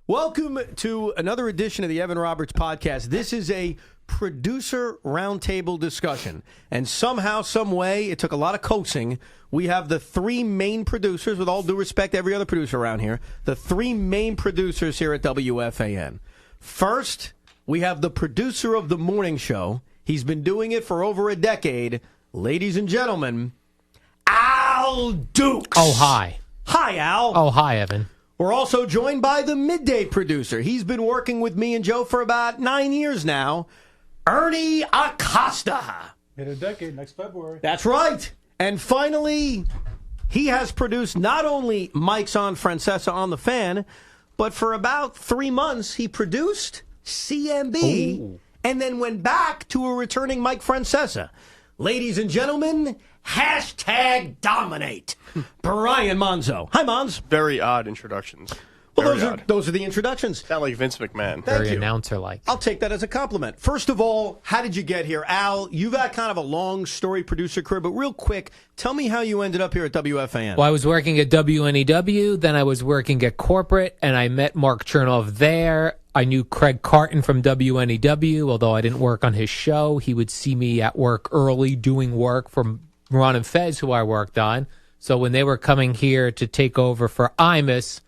Welcome to another edition of the Evan Roberts Podcast. This is a producer roundtable discussion. And somehow, some way, it took a lot of coaxing. We have the three main producers, with all due respect to every other producer around here, the three main producers here at WFAN. First, we have the producer of the morning show. He's been doing it for over a decade. Ladies and gentlemen, Al Dukes. Oh, hi. Hi, Al. Oh, hi, Evan. We're also joined by the midday producer. He's been working with me and Joe for about 9 years now. Ernie Acosta. In a decade, next February. That's right. And finally, he has produced not only Mike's on Francesa on the Fan, but for about 3 months, he produced CMB and then went back to a returning Mike Francesa. Ladies and gentlemen, hashtag dominate. Brian Monzo. Hi, Mons. Very odd introductions. Well, those are the introductions. Sound like Vince McMahon. Thank Very you. announcer-like. I'll take that as a compliment. First of all, how did you get here? Al, you've had kind of a long story producer career, but real quick, tell me how you ended up here at WFAN. Well, I was working at WNEW, then I was working at corporate, and I met Mark Chernoff there. I knew Craig Carton from WNEW, although I didn't work on his show. He would see me at work early doing work for Ron and Fez, who I worked on. So when they were coming here to take over for Imus,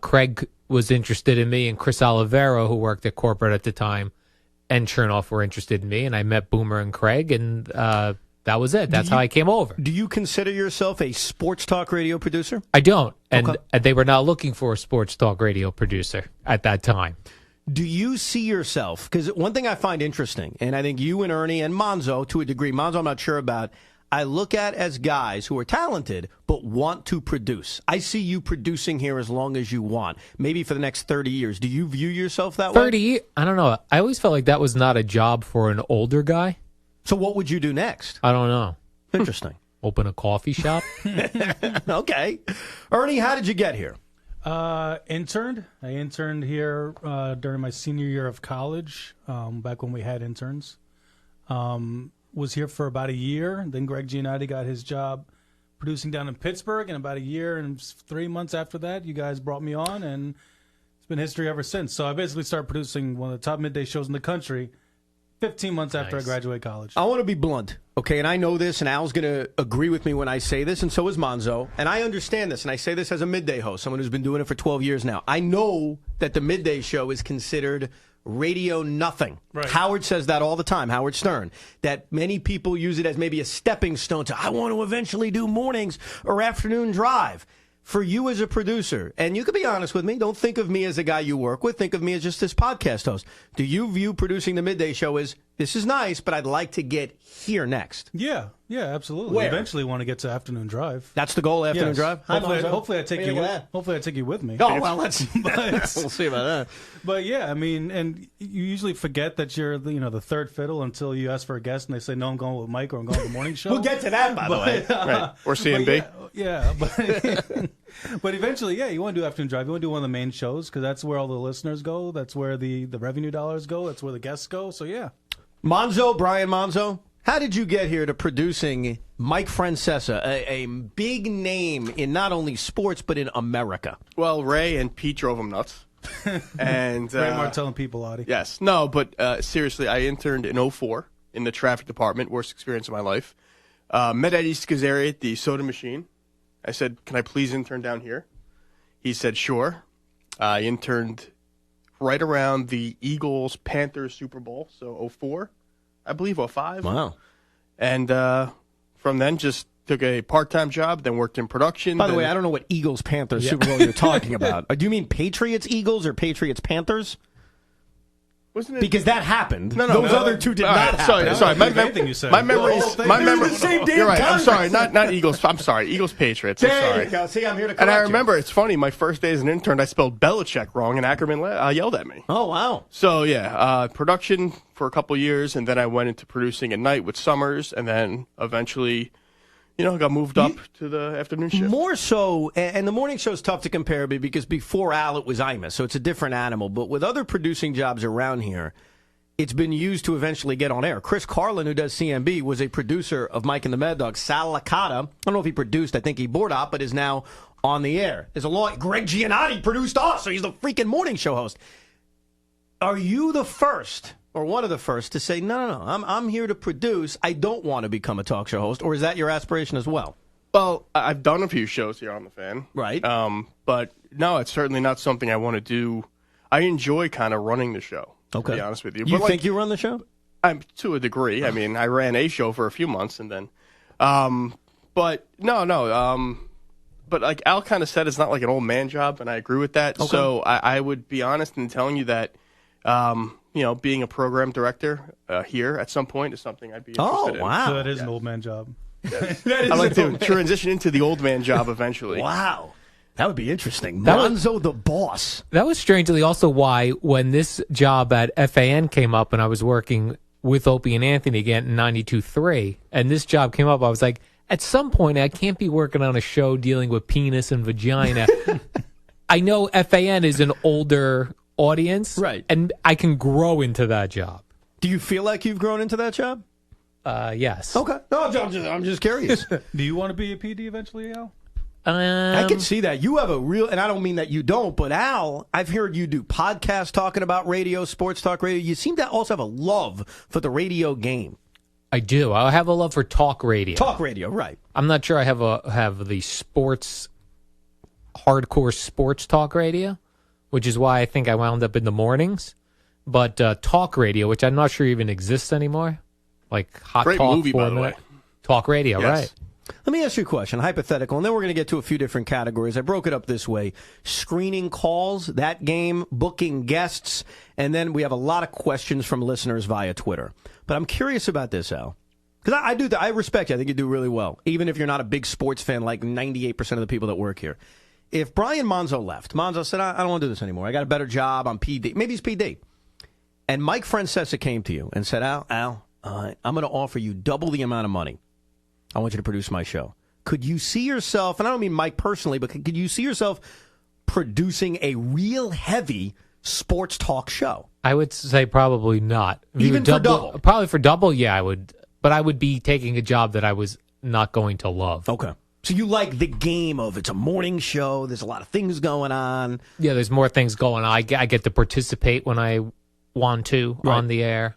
Craig was interested in me, and Chris Olivero, who worked at corporate at the time, and Chernoff were interested in me, and I met Boomer and Craig, and that was it. That's how I came over. Do you consider yourself a sports talk radio producer? I don't, and Okay. they were not looking for a sports talk radio producer at that time. Do you see yourself, because one thing I find interesting, and I think you and Ernie and Monzo, to a degree, Monzo I'm not sure about, I look at as guys who are talented but want to produce. I see you producing here as long as you want, maybe for the next 30 years. Do you view yourself that way? 30 years? I don't know. I always felt like that was not a job for an older guy. So what would you do next? I don't know. Interesting. Open a coffee shop? Okay. Ernie, how did you get here? Interned. I interned here during my senior year of college, back when we had interns. Was here for about a year. Then Greg Giannotti got his job producing down in Pittsburgh, and about a year and 3 months after that, you guys brought me on, and it's been history ever since. So I basically started producing one of the top midday shows in the country 15 months after I graduated college. I want to be blunt, okay? And I know this, and Al's going to agree with me when I say this, and so is Monzo. And I understand this, and I say this as a midday host, someone who's been doing it for 12 years now. I know that the midday show is considered radio nothing. Right. Howard says that all the time, Howard Stern, that many people use it as maybe a stepping stone to, I want to eventually do mornings or afternoon drive. For you as a producer, and you can be honest with me, don't think of me as a guy you work with, think of me as just this podcast host. Do you view producing the midday show as, this is nice, but I'd like to get here next? Yeah, absolutely. Where? Eventually want to get to afternoon drive. That's the goal, afternoon Yes. drive? Hi, Hopefully, Monzo. hopefully I take What do you. think of that? Hopefully I take you with me. Oh, well, let's But- we'll see about that. But yeah, I mean, and you usually forget that you're the third fiddle until you ask for a guest and they say, no, I'm going with Mike or I'm going with the morning show. We'll get to that, by the way. Right. Or CMB. But eventually, you want to do afternoon drive. You want to do one of the main shows because that's where all the listeners go. That's where the revenue dollars go. That's where the guests go. So yeah. Monzo, Brian Monzo, how did you get here to producing Mike Francesa, a big name in not only sports but in America? Well, Ray and Pete drove him nuts. And Ray Martell and Pete Bellotti. yes. No, but seriously, I interned in 2004 in the traffic department. Worst experience of my life. Met Eddie Scazzeri at the soda machine. I said, can I please intern down here? He said, sure. I interned right around the Eagles-Panthers Super Bowl, so 2004, I believe, 2005. Wow. And from then, just took a part-time job, then worked in production. By the way, I don't know what Eagles-Panthers Super Bowl you're talking about. Do you mean Patriots-Eagles or Patriots-Panthers? Wasn't it? Because that happened. No, Those other two did All not right, happen. Sorry. Anything you said. My memories. My They're memory. the same damn You're right. I'm sorry. conference. Not Eagles. I'm sorry. Eagles Patriots. I'm There sorry. you go. See, I'm here to correct And I you. remember, it's funny, my first day as an intern, I spelled Belichick wrong, and Ackerman yelled at me. Oh, wow. So, yeah, production for a couple years, and then I went into producing at night with Summers, and then eventually, got moved up to the afternoon shift. More so, and the morning show is tough to compare because before Al, it was Imus, so it's a different animal. But with other producing jobs around here, it's been used to eventually get on air. Chris Carlin, who does CMB, was a producer of Mike and the Mad Dog. Sal Licata, I don't know if he produced, I think he board op, but is now on the air. There's a law. Greg Giannotti produced us, so he's the freaking morning show host. Are you the first or one of the first to say, no, I'm here to produce. I don't want to become a talk show host, or is that your aspiration as well? Well, I've done a few shows here on the Fan. Right. But no, it's certainly not something I want to do. I enjoy kind of running the show, to be honest with you. You But think you run the show? I'm to a degree. I mean, I ran a show for a few months and then, but no. But like Al kind of said, it's not like an old man job, and I agree with that. Okay. So I would be honest in telling you that, being a program director here at some point is something I'd be interested in. So Wow. that is an old man job. I'd like to transition into the old man job eventually. Wow. That would be interesting. That was- Monzo the boss. That was strangely also why when this job at FAN came up and I was working with Opie and Anthony again in 92.3, and this job came up, I was like, at some point I can't be working on a show dealing with penis and vagina. I know FAN is an older audience, Right. and I can grow into that job. Do you feel like you've grown into that job? Yes. Okay. No, I'm just curious. Do you want to be a PD eventually, Al? I can see that. You have a real, and I don't mean that you don't, but Al, I've heard you do podcasts talking about radio, sports talk radio. You seem to also have a love for the radio game. I do. I have a love for talk radio. Talk radio, right. I'm not sure I have the sports, hardcore sports talk radio, which is why I think I wound up in the mornings. But talk radio, which I'm not sure even exists anymore, like hot Great talk movie, by the format. way. Talk radio, Yes. right? Let me ask you a question, hypothetical, and then we're going to get to a few different categories. I broke it up this way. Screening calls, that game, booking guests, and then we have a lot of questions from listeners via Twitter. But I'm curious about this, Al. Because I respect you. I think you do really well, even if you're not a big sports fan like 98% of the people that work here. If Brian Monzo left, Monzo said, I don't want to do this anymore. I got a better job. I'm PD. Maybe he's PD. And Mike Francesa came to you and said, Al, I'm going to offer you double the amount of money. I want you to produce my show. Could you see yourself, and I don't mean Mike personally, but could you see yourself producing a real heavy sports talk show? I would say probably not. If you Even would for double? Probably for double, yeah, I would. But I would be taking a job that I was not going to love. Okay. So you like the game of it's a morning show, there's a lot of things going on. Yeah, there's more things going on. I get to participate when I want to on the air,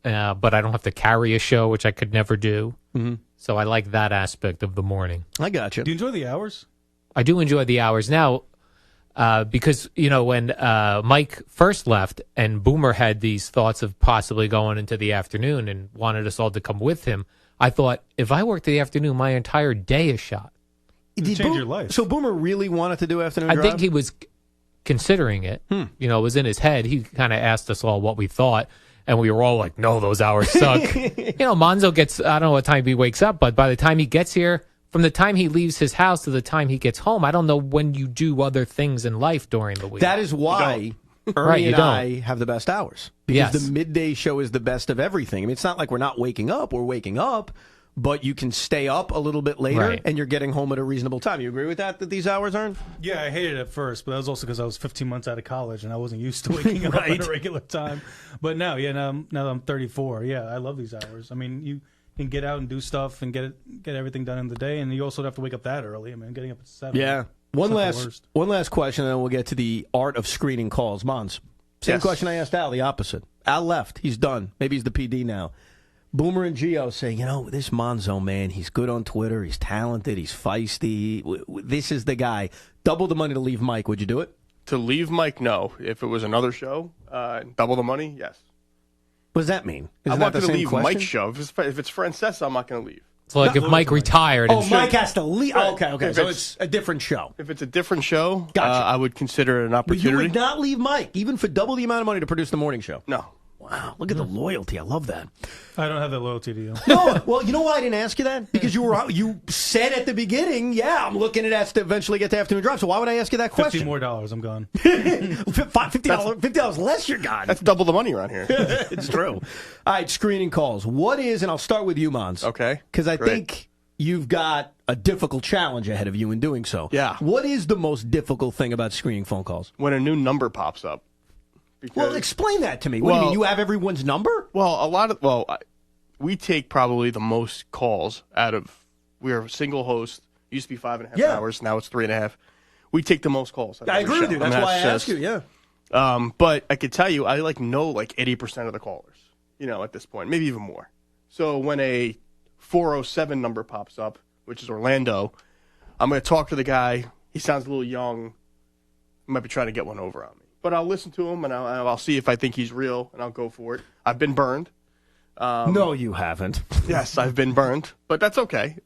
but I don't have to carry a show, which I could never do. Mm-hmm. So I like that aspect of the morning. I got you. Do you enjoy the hours? I do enjoy the hours now because, when Mike first left and Boomer had these thoughts of possibly going into the afternoon and wanted us all to come with him, I thought, if I work the afternoon, my entire day is shot. Did change your life. So Boomer really wanted to do afternoon I drive? think he was considering it. It was in his head. He kind of asked us all what we thought, and we were all like, no, those hours suck. Monzo gets, I don't know what time he wakes up, but by the time he gets here, from the time he leaves his house to the time he gets home, I don't know when you do other things in life during the week. That is why Ernie Right, you and don't. I have the best hours. Because Yes. the midday show is the best of everything. I mean, it's not like we're not waking up. We're waking up, but you can stay up a little bit later, Right. and you're getting home at a reasonable time. You agree with that these hours aren't? Yeah, I hated it at first, but that was also because I was 15 months out of college and I wasn't used to waking up at a regular time. But now that I'm 34, yeah, I love these hours. I mean, you can get out and do stuff and get everything done in the day, and you also don't have to wake up that early. I mean, getting up at 7. Yeah. it's not the worst. One last question, and then we'll get to the art of screening calls. Mons, same Yes. question I asked Al, the opposite. Al left. He's done. Maybe he's the PD now. Boomer and Gio say, this Monzo, man, he's good on Twitter. He's talented. He's feisty. This is the guy. Double the money to leave Mike. Would you do it? To leave Mike, no. If it was another show, double the money, yes. What does that mean? Isn't I'm that not the going to same leave question? Mike's show. If it's Francesa, I'm not going to leave. So like if Mike retired and Mike has to leave. Right. Okay. If So it's- it's a different show. If it's a different show, Gotcha. I would consider it an But you opportunity. would not leave Mike, even for double the amount of money to produce the morning show. No. Wow, look at the loyalty. I love that. I don't have that loyalty to you. No, well, you know why I didn't ask you that? Because you said at the beginning, yeah, I'm looking at us to eventually get to afternoon drive. So why would I ask you that question? $50 more, I'm gone. $50 less, you're gone. That's double the money around here. It's true. All right, screening calls. What is, and I'll start with you, Mons. Okay. Because I Great. think you've got a difficult challenge ahead of you in doing so. Yeah. What is the most difficult thing about screening phone calls? When a new number pops up. Because, Well, explain that to me. What do you Well- mean? You have everyone's number? we take probably the most calls out of, we're a single host It used to be 5.5 hours. Now it's 3.5. We take the most calls. I agree with you. That's why I asked you, yeah. But I could tell you, I know 80% of the callers, at this point, maybe even more. So when a 407 number pops up, which is Orlando, I'm going to talk to the guy. He sounds a little young. He might be trying to get one over on me. But I'll listen to him, and I'll see if I think he's real, and I'll go for it. I've been burned. No, you haven't. Yes, I've been burned, but that's okay.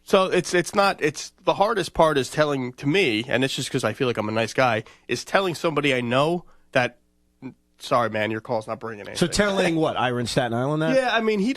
So it's the hardest part is telling to me, and it's just because I feel like I'm a nice guy, is telling somebody I know that, sorry, man, your call's not bringing anything. So telling what, Ira in Staten Island that? Yeah, I mean, he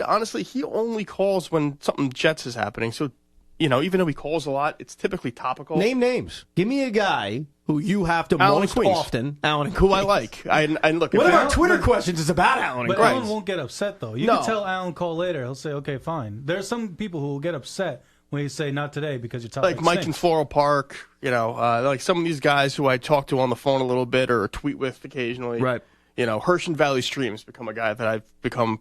only calls when something Jets is happening. So, even though he calls a lot, it's typically topical. Name names. Give me a guy who you have to Alan most Queens. often. Alan Who I like. And look, one of our Alan- Twitter questions is about Alan. But Queens. Alan won't get upset, though. You No. can tell Alan call later. He'll say, okay, fine. There's some people who will get upset when you say not today because your topic like Mike in stinks. Floral Park, like some of these guys who I talk to on the phone a little bit or tweet with occasionally. Right. Hershon Valley Stream's become a guy that I've become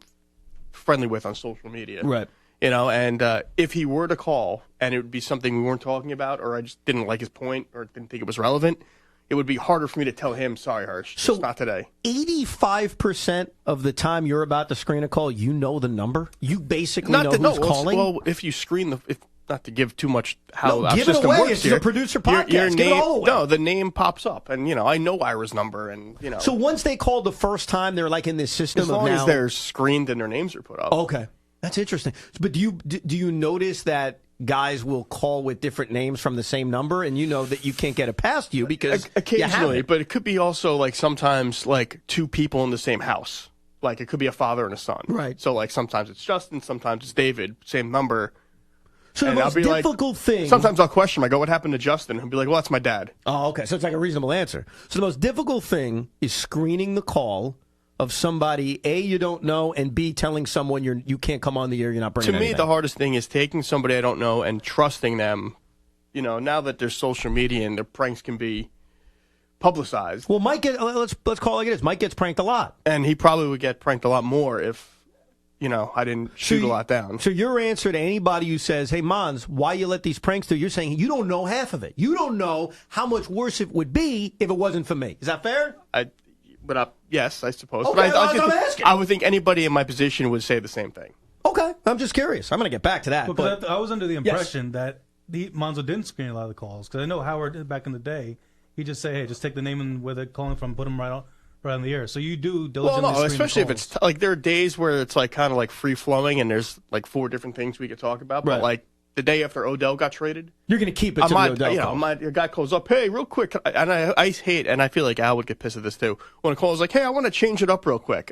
friendly with on social media. Right. And if he were to call and it would be something we weren't talking about or I just didn't like his point or didn't think it was relevant, it would be harder for me to tell him, sorry, Hirsch, So it's not today. 85% of the time you're about to screen a call, you know the number? You basically know who's calling? Well, if you screen not to give too much how No, our give it system away. works It's here. a producer Your podcast. Give it name, all away. No, the name pops up, and I know Ira's number, and So once they called the first time, they're like in this system as of long now. as they're screened and their names are put up. Okay, that's interesting. But do you notice that guys will call with different names from the same number, and you know that you can't get it past you because Occasionally, but it could be also like sometimes like two people in the same house. Like it could be a father and a son. Right. So like sometimes it's Justin, sometimes it's David, same number. So the And I'll most be like- difficult thing. Sometimes I'll question him. I go, "What happened to Justin?" He'll be like, "Well, that's my dad." Oh, okay. So it's like a reasonable answer. So the most difficult thing is screening the call of somebody A, you don't know, and B, telling someone you can't come on the air, you're not bringing To me, anything. the hardest thing is taking somebody I don't know and trusting them. Now that there's social media and their pranks can be publicized, Well, Mike, let's call it like it is. Mike gets pranked a lot. and he probably would get pranked a lot more if, I didn't shoot a lot down. So your answer to anybody who says, hey, Mons, why you let these pranks do, you're saying you don't know half of it. You don't know how much worse it would be if it wasn't for me. Is that fair? Yes, I suppose. Okay, But that's what I'm asking. I would think anybody in my position would say the same thing. Okay. I'm just curious. I'm going to get back to that. Because But I was under the impression that Monzo didn't screen a lot of the calls. Because I know Howard did back in the day. He just say, hey, just take the name and where they're calling from, put them right on the air. So you do Well, diligently no, screen especially if the it's calls. there are days where it's like kind of like free flowing and there's like 4 different things we could talk about. But Right. like the day after Odell got traded, you're going to keep it to the Odell call. a guy calls up, hey, real quick, and I hate, and I feel like Al would get pissed at this too. When a call is like, hey, I want to change it up real quick.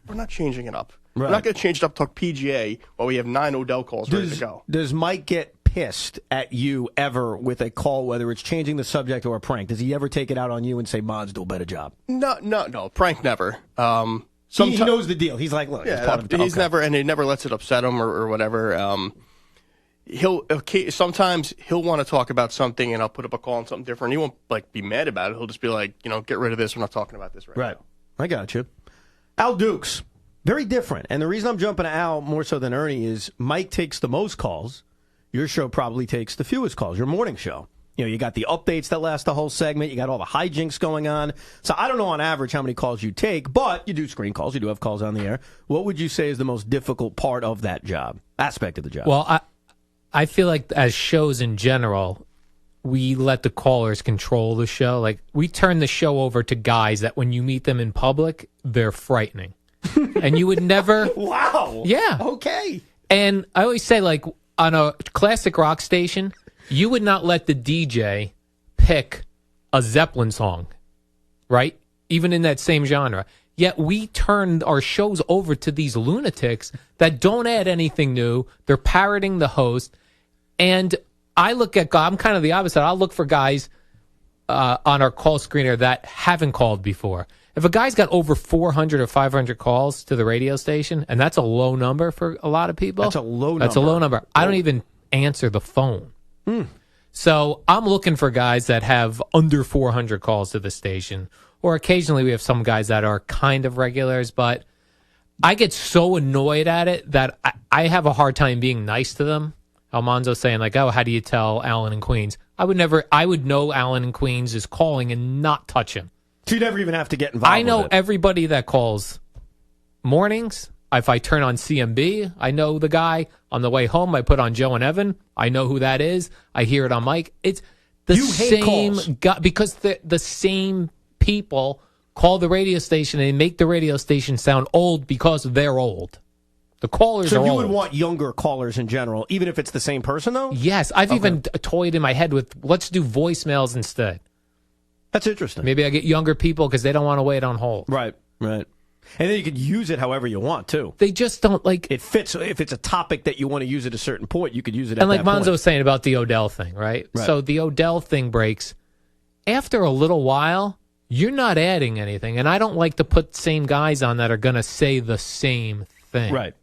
We're not changing it up. Right. We're not going to change it up. Talk PGA while we have 9 Odell calls ready to go. Does Mike get pissed at you ever with a call, whether it's changing the subject or a prank? Does he ever take it out on you and say, Mons, do a better job? No, prank never. He knows the deal. He's like, look, it's part of the he's okay. never, and he never lets it upset him or whatever. Sometimes he'll want to talk about something, and I'll put up a call on something different. He won't like be mad about it. He'll just be like, get rid of this. We're not talking about this right Right. now. I got you. Al Dukes, very different. And the reason I'm jumping to Al more so than Ernie is Mike takes the most calls. Your show probably takes the fewest calls, your morning show. You got the updates that last the whole segment. You got all the hijinks going on. So I don't know on average how many calls you take, but you do screen calls. You do have calls on the air. What would you say is the most difficult part of that job, aspect of the job? Well, I feel like as shows in general, we let the callers control the show. Like we turn the show over to guys that when you meet them in public, they're frightening. And you would never. Wow. Yeah. Okay. And I always say, like, on a classic rock station, you would not let the DJ pick a Zeppelin song, right? Even in that same genre. Yet we turn our shows over to these lunatics that don't add anything new. They're parroting the host. And I'm kind of the opposite. I'll look for guys on our call screener that haven't called before. If a guy's got over 400 or 500 calls to the radio station, and that's a low number for a lot of people. That's a low That's a number. low number. I don't even answer the phone. So I'm looking for guys that have under 400 calls to the station, or occasionally we have some guys that are kind of regulars, but I get so annoyed at it that I have a hard time being nice to them. Almanzo's saying like, oh, how do you tell Allen in Queens? I would know Allen in Queens is calling and not touch him. So you never even have to get involved. I know with it. everybody that calls mornings. If I turn on CMB, I know the guy. On the way home, I put on Joe and Evan. I know who that is. I hear it on Mike. It's the You hate calls. same guy because the same people call the radio station and make the radio station sound old because they're old. The callers So are you old. would want younger callers in general, even if it's the same person, though? Yes, I've even toyed in my head with let's do voicemails instead. That's interesting. Maybe I get younger people because they don't want to wait on hold. Right. And then you could use it however you want, too. They just don't like It fits. If it's a topic that you want to use at a certain point, you could use it at And like that point. Monzo was saying about the Odell thing, right? Right. So the Odell thing breaks. After a little while, you're not adding anything. And I don't like to put same guys on that are going to say the same thing. Right.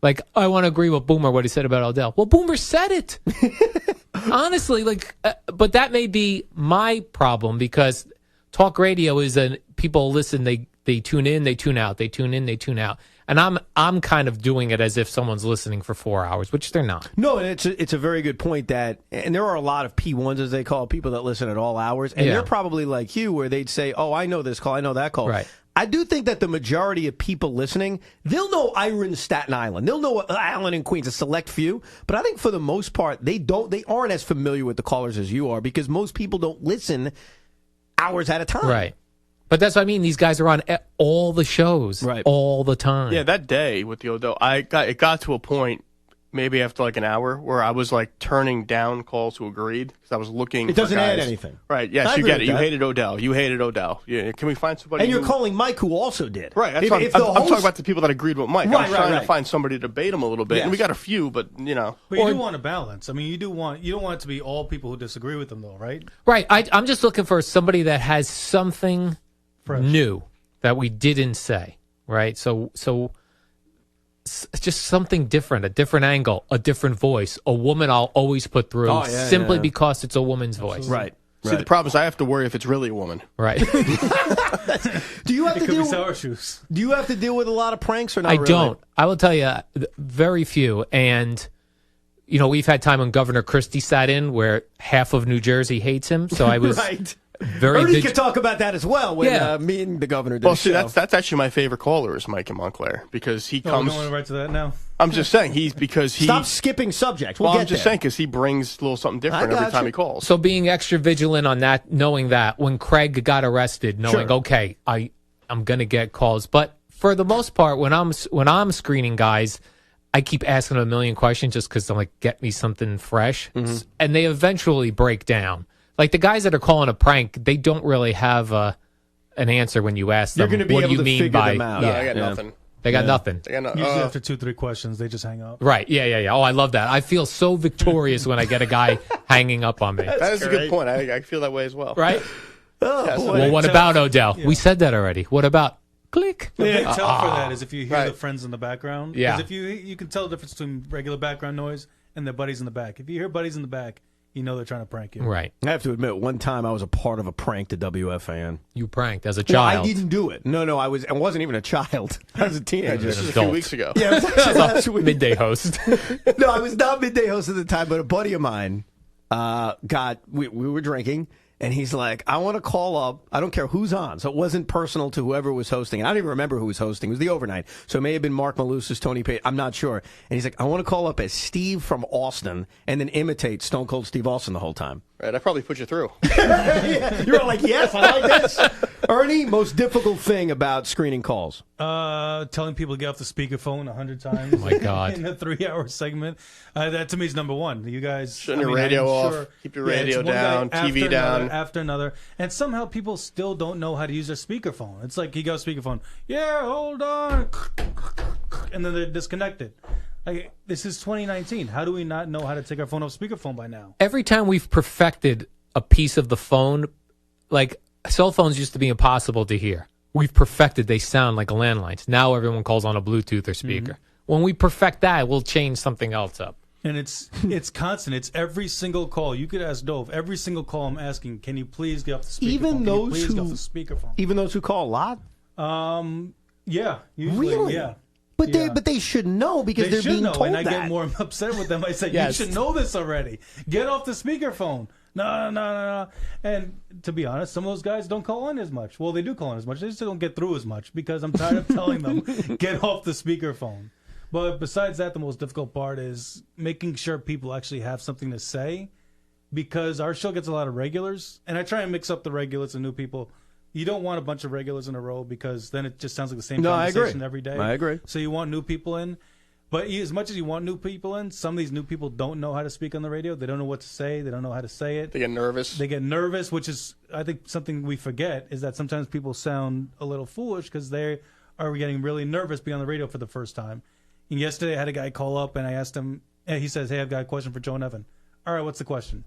Like, I want to agree with Boomer, what he said about Odell. Well, Boomer said it. Honestly, but that may be my problem because talk radio is people listen, they tune in, they tune out, they tune in, they tune out. And I'm kind of doing it as if someone's listening for 4 hours, which they're not. No, and it's a very good point and there are a lot of P1s, as they call people, that listen at all hours. And they're probably like you, where they'd say, oh, I know this call, I know that call. Right. I do think that the majority of people listening, they'll know Iron Staten Island. They'll know Allen in Queens, a select few. But I think for the most part, they aren't as familiar with the callers as you are because most people don't listen hours at a time. Right. But that's what I mean. These guys are on all the shows all the time. Yeah, that day with the Odell, it got to a point, maybe after like an hour, where I was like turning down calls who agreed because I was looking. It doesn't for add guys. anything. Right? Yes, I you agree get with it. You that. hated Odell. You hated Odell. Yeah. Can we find somebody? And you're who, calling Mike, who also did. Right. That's If- what if I'm the talking host- about the people that agreed with Mike. Right, I'm trying right. to find somebody to debate him a little bit, and we got a few, but you know. But you do want a balance. I mean, you don't want it to be all people who disagree with them, though, right? Right. I'm just looking for somebody that has something Fresh. new that we didn't say. Right. So just something different, a different angle, a different voice. A woman I'll always put through simply because it's a woman's voice. Right. See, the problem is I have to worry if it's really a woman. Right. Do you have It to could be deal? sour shoes. Do you have to deal with a lot of pranks or not? I really? don't. I will tell you, very few. And, you know, we've had time when Governor Christie sat in where half of New Jersey hates him. So I was right. very Ernie could talk about that as well when me and the governor did Well, a see, show. that's actually my favorite caller is Mike in Montclair because he Oh, comes. we're going right to that now. I'm just saying Stop skipping subjects. We'll Well, get I'm just there. saying because he brings a little something different I every gotcha. time he calls. So being extra vigilant on that, knowing that when Craig got arrested, knowing, Sure. okay, I'm going to get calls. But for the most part, when I'm screening guys, I keep asking them a million questions just because I'm like, get me something fresh. Mm-hmm. And they eventually break down. Like the guys that are calling a prank, they don't really have an answer when you ask them. You're gonna be what do able you to mean figure by? them out. No, Yeah, I got nothing. they got nothing. I got no, Usually after 2-3 questions, they just hang up. Right? Yeah. Oh, I love that. I feel so victorious when I get a guy hanging up on me. that is a good point. I feel that way as well. Right? Oh, Yes, boy. Well, what about Odell? We said that already. What about click? The big tell for that is if you hear Right. the friends in the background. Yeah. 'Cause if you can tell the difference between regular background noise and their buddies in the back. If you hear buddies in the back, you know they're trying to prank you. Right. I have to admit, one time I was a part of a prank to WFAN. You pranked as a Well, child. I didn't do it. No, I wasn't even a child. I was a teenager. This was a adult. few weeks ago. Yeah, it was actually last week. Midday host. No, I was not midday host at the time, but a buddy of mine we were drinking, and he's like, I want to call up. I don't care who's on. So it wasn't personal to whoever was hosting. And I don't even remember who was hosting. It was the overnight. So it may have been Mark Malusis, Tony Payne. I'm not sure. And he's like, I want to call up as Steve from Austin and then imitate Stone Cold Steve Austin the whole time. Right, I probably put you through. You're all like, yes, I like this. Ernie, most difficult thing about screening calls? Telling people to get off the speakerphone 100 times. Oh my God. In a 3-hour segment. That to me is number one. You guys Shutting your radio I'm off, sure- keep your radio it's one down, guy TV after down. another, after another. And somehow people still don't know how to use their speakerphone. It's like he goes speakerphone. Yeah, hold on. And then they're disconnected. Like, this is 2019. How do we not know how to take our phone off speakerphone by now? Every time we've perfected a piece of the phone, like cell phones used to be impossible to hear. We've perfected, they sound like landlines. Now everyone calls on a Bluetooth or speaker. When we perfect that, we'll change something else up. And it's constant. It's every single call. You could ask Dove. Every single call I'm asking, can you please get off the speakerphone? Even Can you those please who- get off the speakerphone? Even those who call a lot? Yeah, usually, Really? yeah. But Yeah. they should know because They they're should being know, told and I that. get more upset with them. I say, Yes. you should know this already. Get off the speakerphone. No. And to be honest, some of those guys don't call in as much. Well, they do call in as much. They just don't get through as much because I'm tired of telling them, get off the speakerphone. But besides that, the most difficult part is making sure people actually have something to say, because our show gets a lot of regulars, and I try and mix up the regulars and new people. You don't want a bunch of regulars in a row because then it just sounds like the same conversation every day. I agree. So you want new people in. But as much as you want new people in, some of these new people don't know how to speak on the radio. They don't know what to say. They don't know how to say it. They get nervous. They get nervous, which is, I think, something we forget, is that sometimes people sound a little foolish because they are getting really nervous being on the radio for the first time. And yesterday I had a guy call up and I asked him, and he says, hey, I've got a question for Joe and Evan. All right, what's the question?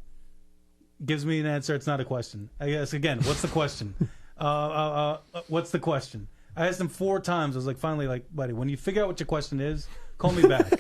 Gives me an answer. It's not a question. I guess, again, what's the question? What's the question? I asked him 4 times. I was like, finally, like, buddy, when you figure out what your question is, call me back.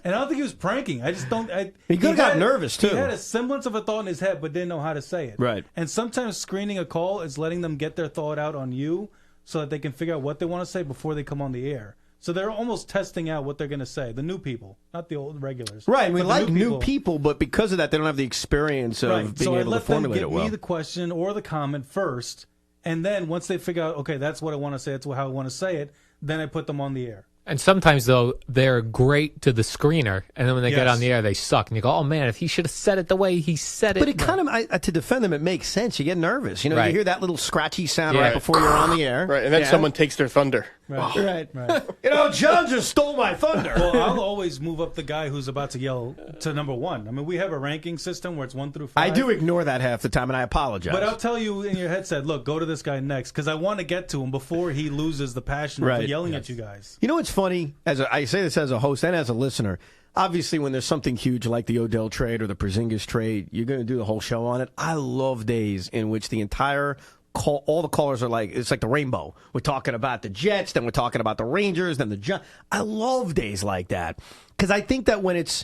And I don't think he was pranking. I just don't. He could have got nervous, too. He had a semblance of a thought in his head, but didn't know how to say it. Right. And sometimes screening a call is letting them get their thought out on you so that they can figure out what they want to say before they come on the air. So they're almost testing out what they're going to say. The new people, not the old regulars. Right, we But the like new people, but because of that, they don't have the experience of being so I able let to formulate them it give well. me the question or the comment first, and then once they figure out, okay, that's what I want to say, that's how I want to say it, then I put them on the air. And sometimes, though, they're great to the screener, and then when they get Yes. on the air, they suck. And you go, oh, man, if he should have said it the way he said it. But it kind of, to defend them, it makes sense. You get nervous. You know, you Right. hear that little scratchy sound Yeah. right before you're on the air. Right, and then Yeah. someone takes their thunder. Right. Right. You know, John just stole my thunder. Well, I'll always move up the guy who's about to yell to number 1. I mean, we have a ranking system where it's 1 through 5. I do ignore that half the time, and I apologize. But I'll tell you in your headset, look, go to this guy next, because I want to get to him before he loses the passion for Right. yelling at you guys. You know what's funny? I say this as a host and as a listener. Obviously, when there's something huge like the Odell trade or the Porzingis trade, you're going to do the whole show on it. I love days in which the entire call, all the callers are like, it's like the rainbow. We're talking about the Jets, then we're talking about the Rangers, then the Giants. I love days like that because I think that when it's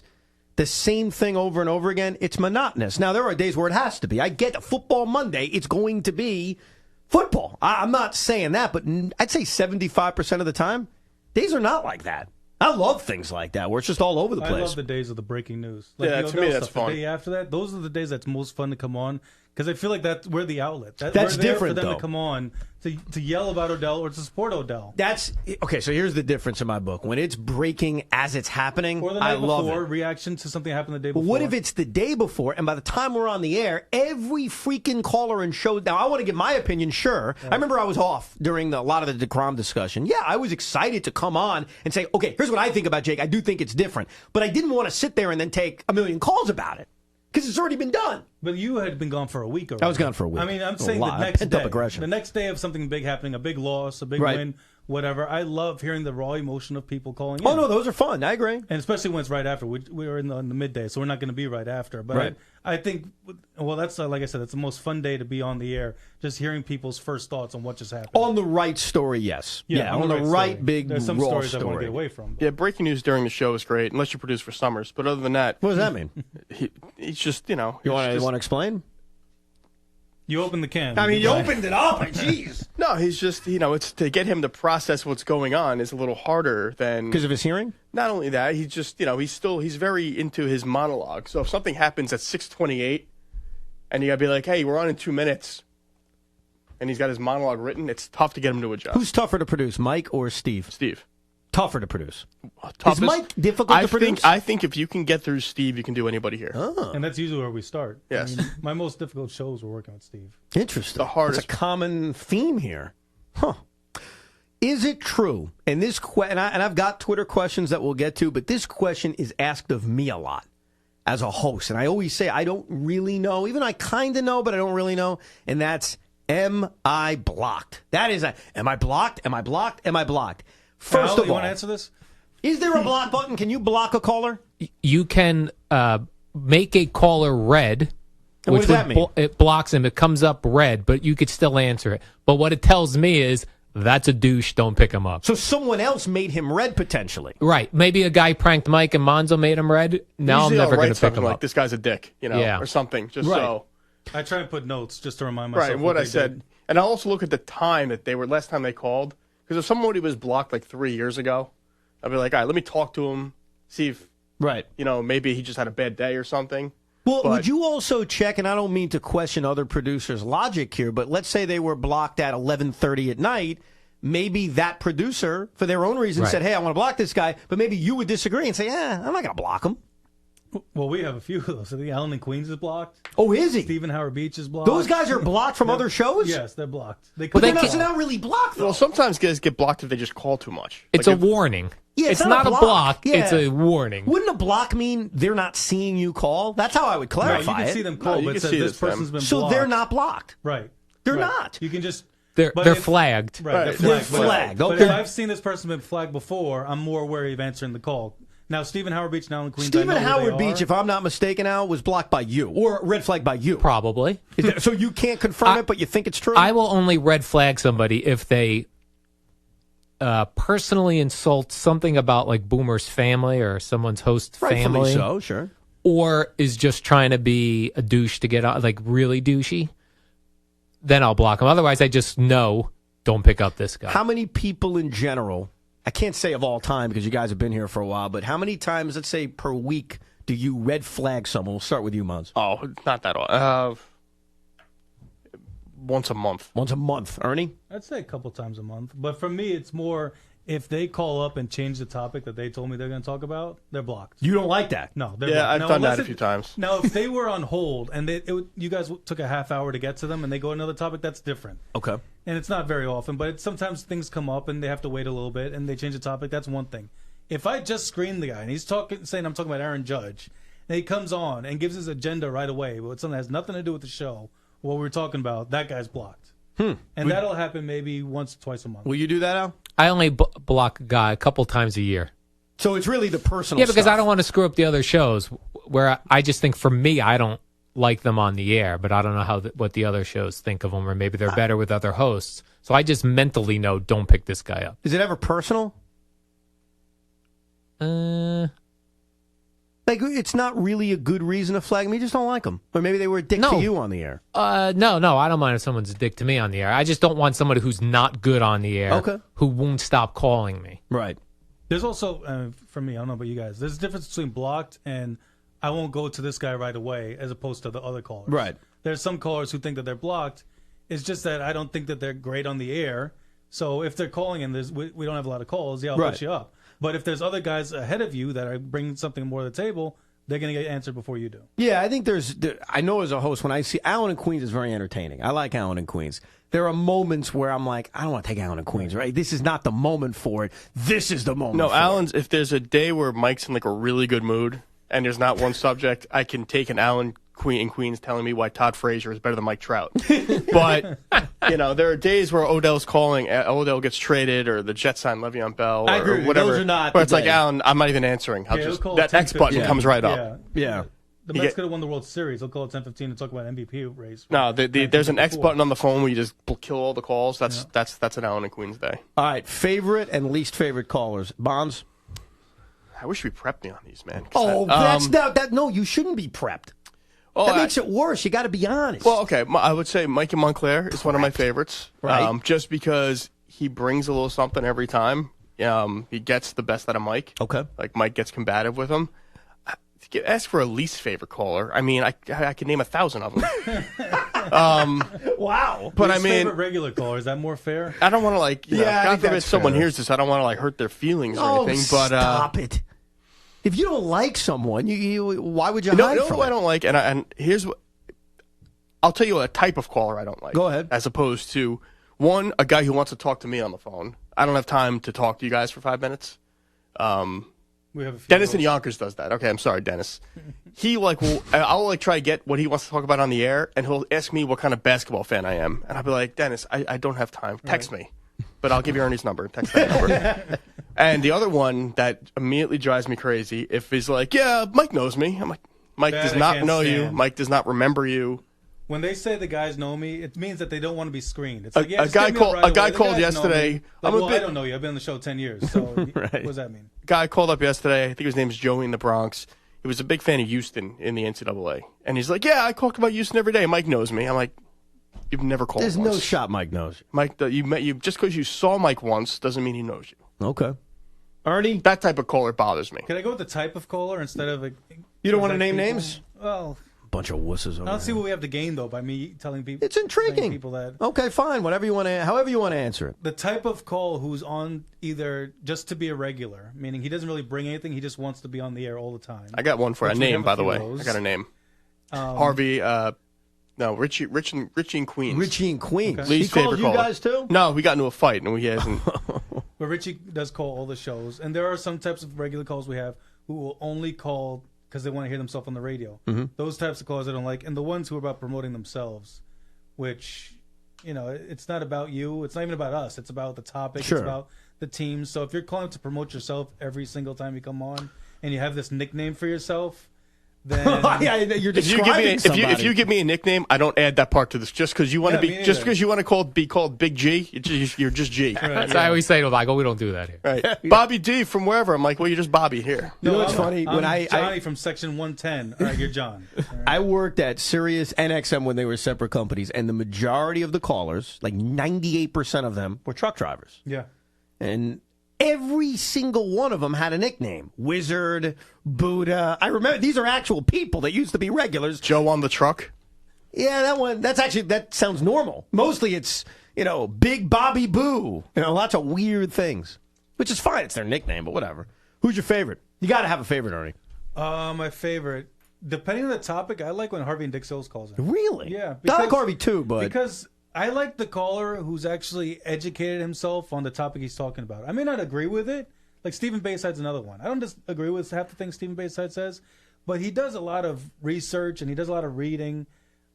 the same thing over and over again, it's monotonous. Now, there are days where it has to be. I get football Monday, it's going to be football. I'm not saying that, but I'd say 75% of the time, days are not like that. I love things like that where it's just all over the place. I love the days of the breaking news. Like Yeah, the to me, Odell that's stuff, fun. The day after that, those are the days that's most fun to come on, because I feel like we're the outlet. That's we're there different, for them though. to come on to yell about Odell or to support Odell. That's okay. So here's the difference in my book. When it's breaking as it's happening, Or the I night love before, it. reaction to something that happened the day But before. what if it's the day before, and by the time we're on the air, every freaking caller and show. Now, I want to give my opinion, sure. I remember I was off during a lot of the DeGrom discussion. Yeah, I was excited to come on and say, okay, here's what I think about Jake. I do think it's different. But I didn't want to sit there and then take a million calls about it because it's already been done. But you had been gone for a week already. I was gone for a week. I mean, I'm A saying lot. the next Pent-up day. aggression. The next day of something big happening, a big loss, a big Right. win, whatever. I love hearing the raw emotion of people calling in. Oh, no, those are fun. I agree. And especially when it's right after. We're in the midday, so we're not going to be right after. But Right. I think, well, that's like I said, it's the most fun day to be on the air, just hearing people's first thoughts on what just happened. On the right story, yes. Yeah, on the right story. big There's some raw stories I want to story. get away from. Yeah, breaking news during the show is great, unless you produce for Summers. But other than that, What does that mean? he's just, you know. You want just- to explain? You opened the can. I mean, you Goodbye. opened it up. Jeez. No, he's just, you know, it's to get him to process what's going on is a little harder than. Because of his hearing? Not only that, he just, you know, he's very into his monologue. So if something happens at 6:28, and you gotta be like, hey, we're on in 2 minutes, and he's got his monologue written, it's tough to get him to adjust. Who's tougher to produce, Mike or Steve? Steve? Tougher to produce. Toughest? Is Mike difficult to produce? I think if you can get through Steve, you can do anybody here. And that's usually where we start. Yes. I mean, my most difficult shows were working with Steve. Interesting. The hardest- It's a common theme here. Huh. Is it true? And this and I've got Twitter questions that we'll get to, but this question is asked of me a lot as a host. And I always say I don't really know. Even I kind of know, but I don't really know. And that's, am I blocked? That is am I blocked? Am I blocked? Am I blocked? First Al, of you all, want to answer this? is there a block button? Can you block a caller? You can make a caller red. And what does that mean? It blocks him. It comes up red, but you could still answer it. But what it tells me is that's a douche. Don't pick him up. So someone else made him red potentially. Right. Maybe a guy pranked Mike and Monzo made him red. Now Usually I'm I'll never going write to pick something him like up. this guy's a dick, you know, Yeah. or something, just Right. so. I try and put notes just to remind myself. Right, what I they said. did. And I'll also look at the time that they were, last time they called. Because if somebody was blocked like 3 years ago, I'll be like, all right, let me talk to him, see if, Right. maybe he just had a bad day or something. Well, But- would you also check, and I don't mean to question other producers' logic here, but let's say they were blocked at 11:30 at night. Maybe that producer, for their own reason, Right. said, hey, I want to block this guy, but maybe you would disagree and say, I'm not going to block him. Well, we have a few of those. I think Allen in Queens is blocked. Oh, is he? Stephen Howard Beach is blocked. Those guys are blocked from other shows? Yes, they're blocked. They But couldn't they're block. not really blocked, though. Well, sometimes guys get blocked if they just call too much. It's Like a warning. Yeah, it's not a block. Yeah. It's a warning. Wouldn't a block mean they're not seeing you call? That's how I would No, you clarify can it. see them call, No, you but can it says see this it's them. person's been So blocked. they're not blocked. Right. They're Right. not. You can just. They're if- flagged. Right. Right. They're They're flagged. flagged, But okay. if I've seen this person been flagged before, I'm more wary of answering the call. Now, Stephen Howard Beach and Allen Queens. I Stephen know who Howard they Beach, are. if I'm not mistaken, Al, was blocked by you or red flagged by you. Probably. So you can't confirm it, but you think it's true? I will only red flag somebody if they personally insult something about like Boomer's family or someone's host Rightfully family, so, sure. or is just trying to be a douche to get on, like really douchey. Then I'll block them. Otherwise, I just know don't pick up this guy. How many people in general, I can't say of all time because you guys have been here for a while, but how many times, let's say per week, do you red flag someone? We'll start with you, Mons. Oh, not that all. Once a month. Once a month. Ernie? I'd say a couple times a month. But for me, it's more if they call up and change the topic that they told me they're going to talk about, they're blocked. You don't like that? No, they're Yeah, blocked. I've Now, done unless that a few times. Now, if they were on hold and you guys took a half hour to get to them and they go another topic, that's different. Okay. And it's not very often, but sometimes things come up and they have to wait a little bit and they change the topic. That's one thing. If I just screen the guy and he's saying I'm talking about Aaron Judge, and he comes on and gives his agenda right away, but something that has nothing to do with the show, what we're talking about, that guy's blocked. And that'll happen maybe once, twice a month. Will you do that, Al? I only block a guy a couple times a year. So it's really the personal Yeah, because stuff. I don't want to screw up the other shows. Where I just think for me, I don't like them on the air, but I don't know what the other shows think of them, or maybe they're better with other hosts. So I just mentally know don't pick this guy up. Is it ever personal? Like, it's not really a good reason to flag me. You just don't like them. Or maybe they were a dick to No. you on the air. No, I don't mind if someone's a dick to me on the air. I just don't want somebody who's not good on the air, Okay. who won't stop calling me. Right. There's also, for me, I don't know about you guys, there's a difference between blocked and I won't go to this guy right away as opposed to the other callers. Right. There's some callers who think that they're blocked. It's just that I don't think that they're great on the air. So if they're calling and we don't have a lot of calls, yeah, I'll Right. put you up. But if there's other guys ahead of you that are bringing something more to the table, they're going to get answered before you do. Yeah, I think I know as a host, when I see Allen and Queens is very entertaining. I like Allen and Queens. There are moments where I'm like, I don't want to take Allen and Queens, right? This is not the moment for it. This is the moment No, for Alan's, if there's a day where Mike's in like a really good mood and there's not one subject, I can take an Alan in Queens telling me why Todd Frazier is better than Mike Trout. But, there are days where Odell's calling, Odell gets traded, or the Jets sign Le'Veon Bell, I agree or with you. whatever. Those are not where the it's like, days. Alan, I'm not even answering. I'll Yeah, just, he'll call that at X button 10:15. comes right up. Yeah. The You Mets get- could have won the World Series. They'll call at 10:15 to talk about MVP race. No, there's an X 1954. button on the phone where you just kill all the calls. That's an Alan and Queens day. All right, favorite and least favorite callers. Bonds? I wish we prepped me on these, man. 'cause Oh, that's that. No, you shouldn't be prepped. That makes it worse. You got to be honest. Well, okay, I would say Mike in Montclair is one of my favorites. Right. Just because he brings a little something every time. He gets the best out of Mike. Okay. Like, Mike gets combative with him. Ask for a least favorite caller. I mean, I can name 1,000 of them. wow. But His I mean, favorite regular caller, is that more fair? I don't want to I God think forbid that's someone fair. hears this. I don't want to hurt their feelings or Oh, anything. But stop it. If you don't like someone, you why would you no, hide no, from I it? don't like, and here's what I'll tell you: a type of caller I don't like. Go ahead. As opposed to one, a guy who wants to talk to me on the phone. I don't have time to talk to you guys for 5 minutes. We have a few Dennis in hosts. Yonkers does that. Okay, I'm sorry, Dennis. He I'll try to get what he wants to talk about on the air, and he'll ask me what kind of basketball fan I am, and I'll be like, Dennis, I don't have time. Text me, but I'll give you Ernie's number. Text that number. And the other one that immediately drives me crazy, if he's like, yeah, Mike knows me. I'm like, Mike That does I not can't know you. stand. Mike does not remember you. When they say the guys know me, it means that they don't want to be screened. It's A- like, yeah, a just guy get me call- up right a guy away. The called guys know yesterday. me. Like, I'm a well, bit- I don't know you. I've been on the show 10 years. So what does that mean? Guy called up yesterday. I think his name is Joey in the Bronx. He was a big fan of Houston in the NCAA. And he's like, yeah, I talk about Houston every day. Mike knows me. I'm like, you've never called There's once. no shot Mike knows. Mike, you just because you saw Mike once doesn't mean he knows you. Okay. Ernie, That type of caller bothers me. Can I go with the type of caller instead of you don't want to exact name people? names? Well, Bunch of wusses over I don't see here. what we have to gain though by me telling people. It's intriguing. telling people that Okay, fine. Whatever you want to, however you want to answer it. the type of call who's on either just to be a regular, meaning he doesn't really bring anything, he just wants to be on the air all the time. I got one for a Which we name, have a by the few way. of those. I got a name. Harvey. No, Richie and Queens. Richie and Queens. Okay. He Least called favorite you caller. guys too? No, we got into a fight, and he hasn't. But Richie does call all the shows, and there are some types of regular calls we have who will only call because they want to hear themselves on the radio. Mm-hmm. Those types of callers I don't like, and the ones who are about promoting themselves, which, it's not about you. It's not even about us. It's about the topic. Sure. It's about the team. So if you're calling to promote yourself every single time you come on, and you have this nickname for yourself, then Yeah, you're If you, give me describing a, somebody. if you give me a nickname, I don't add that part to this. Just because you want to Yeah, me be, just neither. because you want to be called Big G, you're just G. That's I always say to Michael, we don't do that here. Right. Bobby D from wherever. I'm like, well, you're just Bobby here. You know what's I'm- funny? I'm When I Johnny from Section 110. All right, you're John. All right. I worked at Sirius and XM when they were separate companies, and the majority of the callers, like 98% of them, were truck drivers. Yeah. And every single one of them had a nickname. Wizard, Buddha. I remember, these are actual people that used to be regulars. Joe on the truck. Yeah, that sounds normal. Mostly it's, Big Bobby Boo. Lots of weird things. Which is fine. It's their nickname, but whatever. Who's your favorite? You got to have a favorite, Ernie. My favorite, depending on the topic, I like when Harvey and Dick Sills calls in. Really? Yeah. I like Harvey too, but Because I like the caller who's actually educated himself on the topic he's talking about. I may not agree with it. Like Stephen Bayside's another one. I don't disagree with half the things Stephen Bayside says, but he does a lot of research and he does a lot of reading.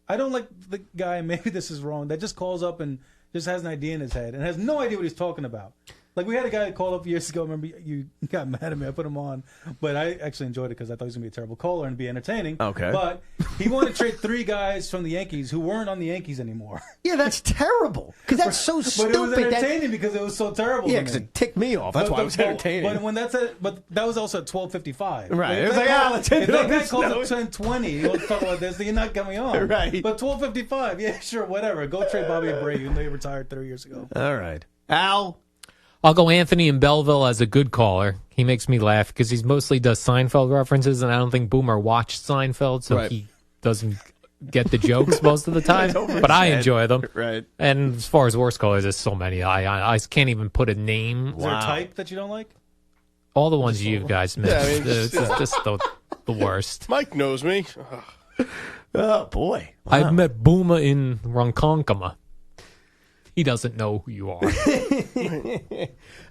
I don't like the guy, maybe this is wrong, that just calls up and just has an idea in his head and has no idea what he's talking about. Like we had a guy that called up years ago. Remember, you got mad at me. I put him on, but I actually enjoyed it because I thought he was gonna be a terrible caller and be entertaining. Okay. But he wanted to trade 3 guys from the Yankees who weren't on the Yankees anymore. yeah, that's terrible. Because that's so But stupid. it was entertaining because it was so terrible. Yeah, to because me. it ticked me off. That's why it was entertaining. But when but that was also at 12:55. Right. If It was that like, call- let's end if it that on guy this calls note. at 10:20, you want to talk about this, then you're not coming on. Right. But 12:55, yeah, sure, whatever. Go trade Bobby Abreu, even though he retired 3 years ago. All right. Al? I'll go Anthony in Belleville as a good caller. He makes me laugh because he mostly does Seinfeld references, and I don't think Boomer watched Seinfeld, so Right. he doesn't get the jokes most of the time. But I enjoy them. Right. And as far as worst callers, there's so many. I can't even put a name. Is there a type that you don't like? All the ones you guys missed. Yeah, I mean, It's just the worst. Mike knows me. Oh, boy. I've met Boomer in Ronkonkoma. He doesn't know who you are. All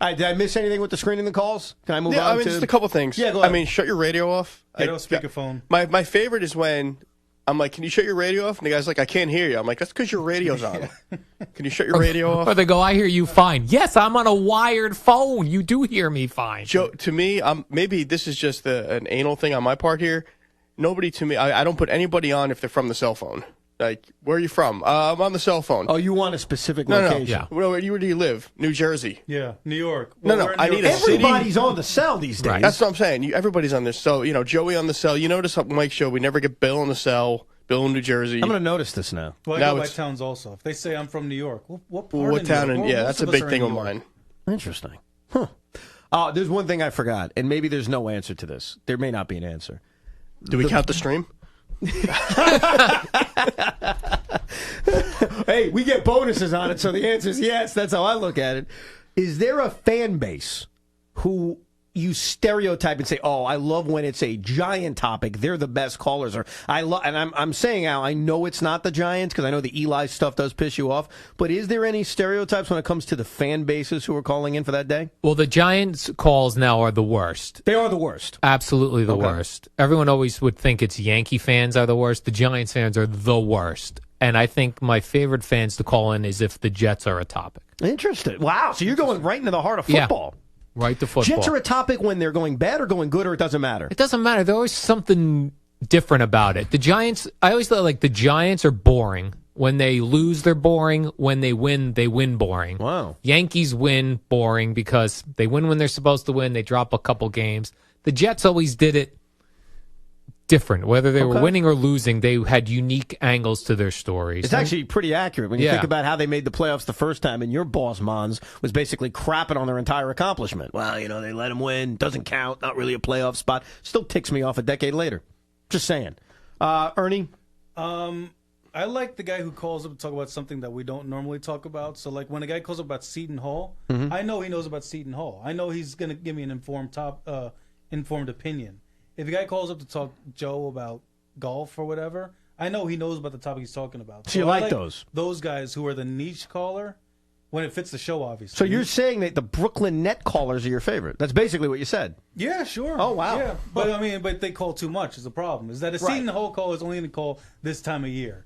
right, did I miss anything with the screening the calls? Can I move Yeah, on I mean, to... just a couple things. Yeah, go ahead. I mean, shut your radio off. Get off speakerphone. My favorite is when I'm like, can you shut your radio off? And the guy's like, I can't hear you. I'm like, that's because your radio's on. Can you shut your radio Or off? they go, I hear you fine. Yes, I'm on a wired phone. You do hear me fine. Joe, to me, maybe this is just an anal thing on my part here. Nobody to me, I don't put anybody on if they're from the cell phone. Like, where are you from? I'm on the cell phone. Oh, you want a specific no, location? Yeah. Where do you live? New Jersey. Yeah, New York. No, we're in I New need York a City. Everybody's on the cell these days. Right. That's what I'm saying. Everybody's on this. So, Joey on the cell. You notice on Mike's show, we never get Bill on the cell. Bill in New Jersey. I'm going to notice this now. Well, I Now go by it's- towns also. If they say I'm from New York, what part what of town? New York? And yeah, Most that's a of us big are in thing New of York. mine. Interesting. Huh. There's one thing I forgot, and maybe there's no answer to this. There may not be an answer. Do we count the stream? Hey, we get bonuses on it, so the answer is yes. That's how I look at it. Is there a fan base who you stereotype and say, "Oh, I love when it's a Giant topic. They're the best callers." Or and I'm saying, Al, I know it's not the Giants because I know the Eli stuff does piss you off. But is there any stereotypes when it comes to the fan bases who are calling in for that day? Well, the Giants calls now are the worst. They are the worst. Absolutely the worst. Everyone always would think it's Yankee fans are the worst. The Giants fans are the worst. And I think my favorite fans to call in is if the Jets are a topic. Interesting. Wow. So you're going right into the heart of football. Right to football. Jets are a topic when they're going bad or going good, or it doesn't matter. It doesn't matter. There's always something different about it. The Giants, I always thought like the Giants are boring. When they lose, they're boring. When they win boring. Wow. Yankees win boring because they win when they're supposed to win. They drop a couple games. The Jets always did it different. Whether they were Okay. winning or losing, they had unique angles to their stories. It's actually pretty accurate when you Yeah. think about how they made the playoffs the first time, and your boss, Mons, was basically crapping on their entire accomplishment. Well, they let them win. Doesn't count. Not really a playoff spot. Still ticks me off a decade later. Just saying. Ernie? I like the guy who calls up to talk about something that we don't normally talk about. So, like, when a guy calls up about Seton Hall, I know he knows about Seton Hall. I know he's going to give me an informed opinion. If a guy calls up to talk Joe about golf or whatever, I know he knows about the topic he's talking about. So you I like those? Those guys who are the niche caller when it fits the show, obviously. So you're saying that the Brooklyn net callers are your favorite. That's basically what you said. Yeah, sure. Oh, wow. Yeah, but they call too much is the problem. Is that a Seton Hall call is only going to call this time of year.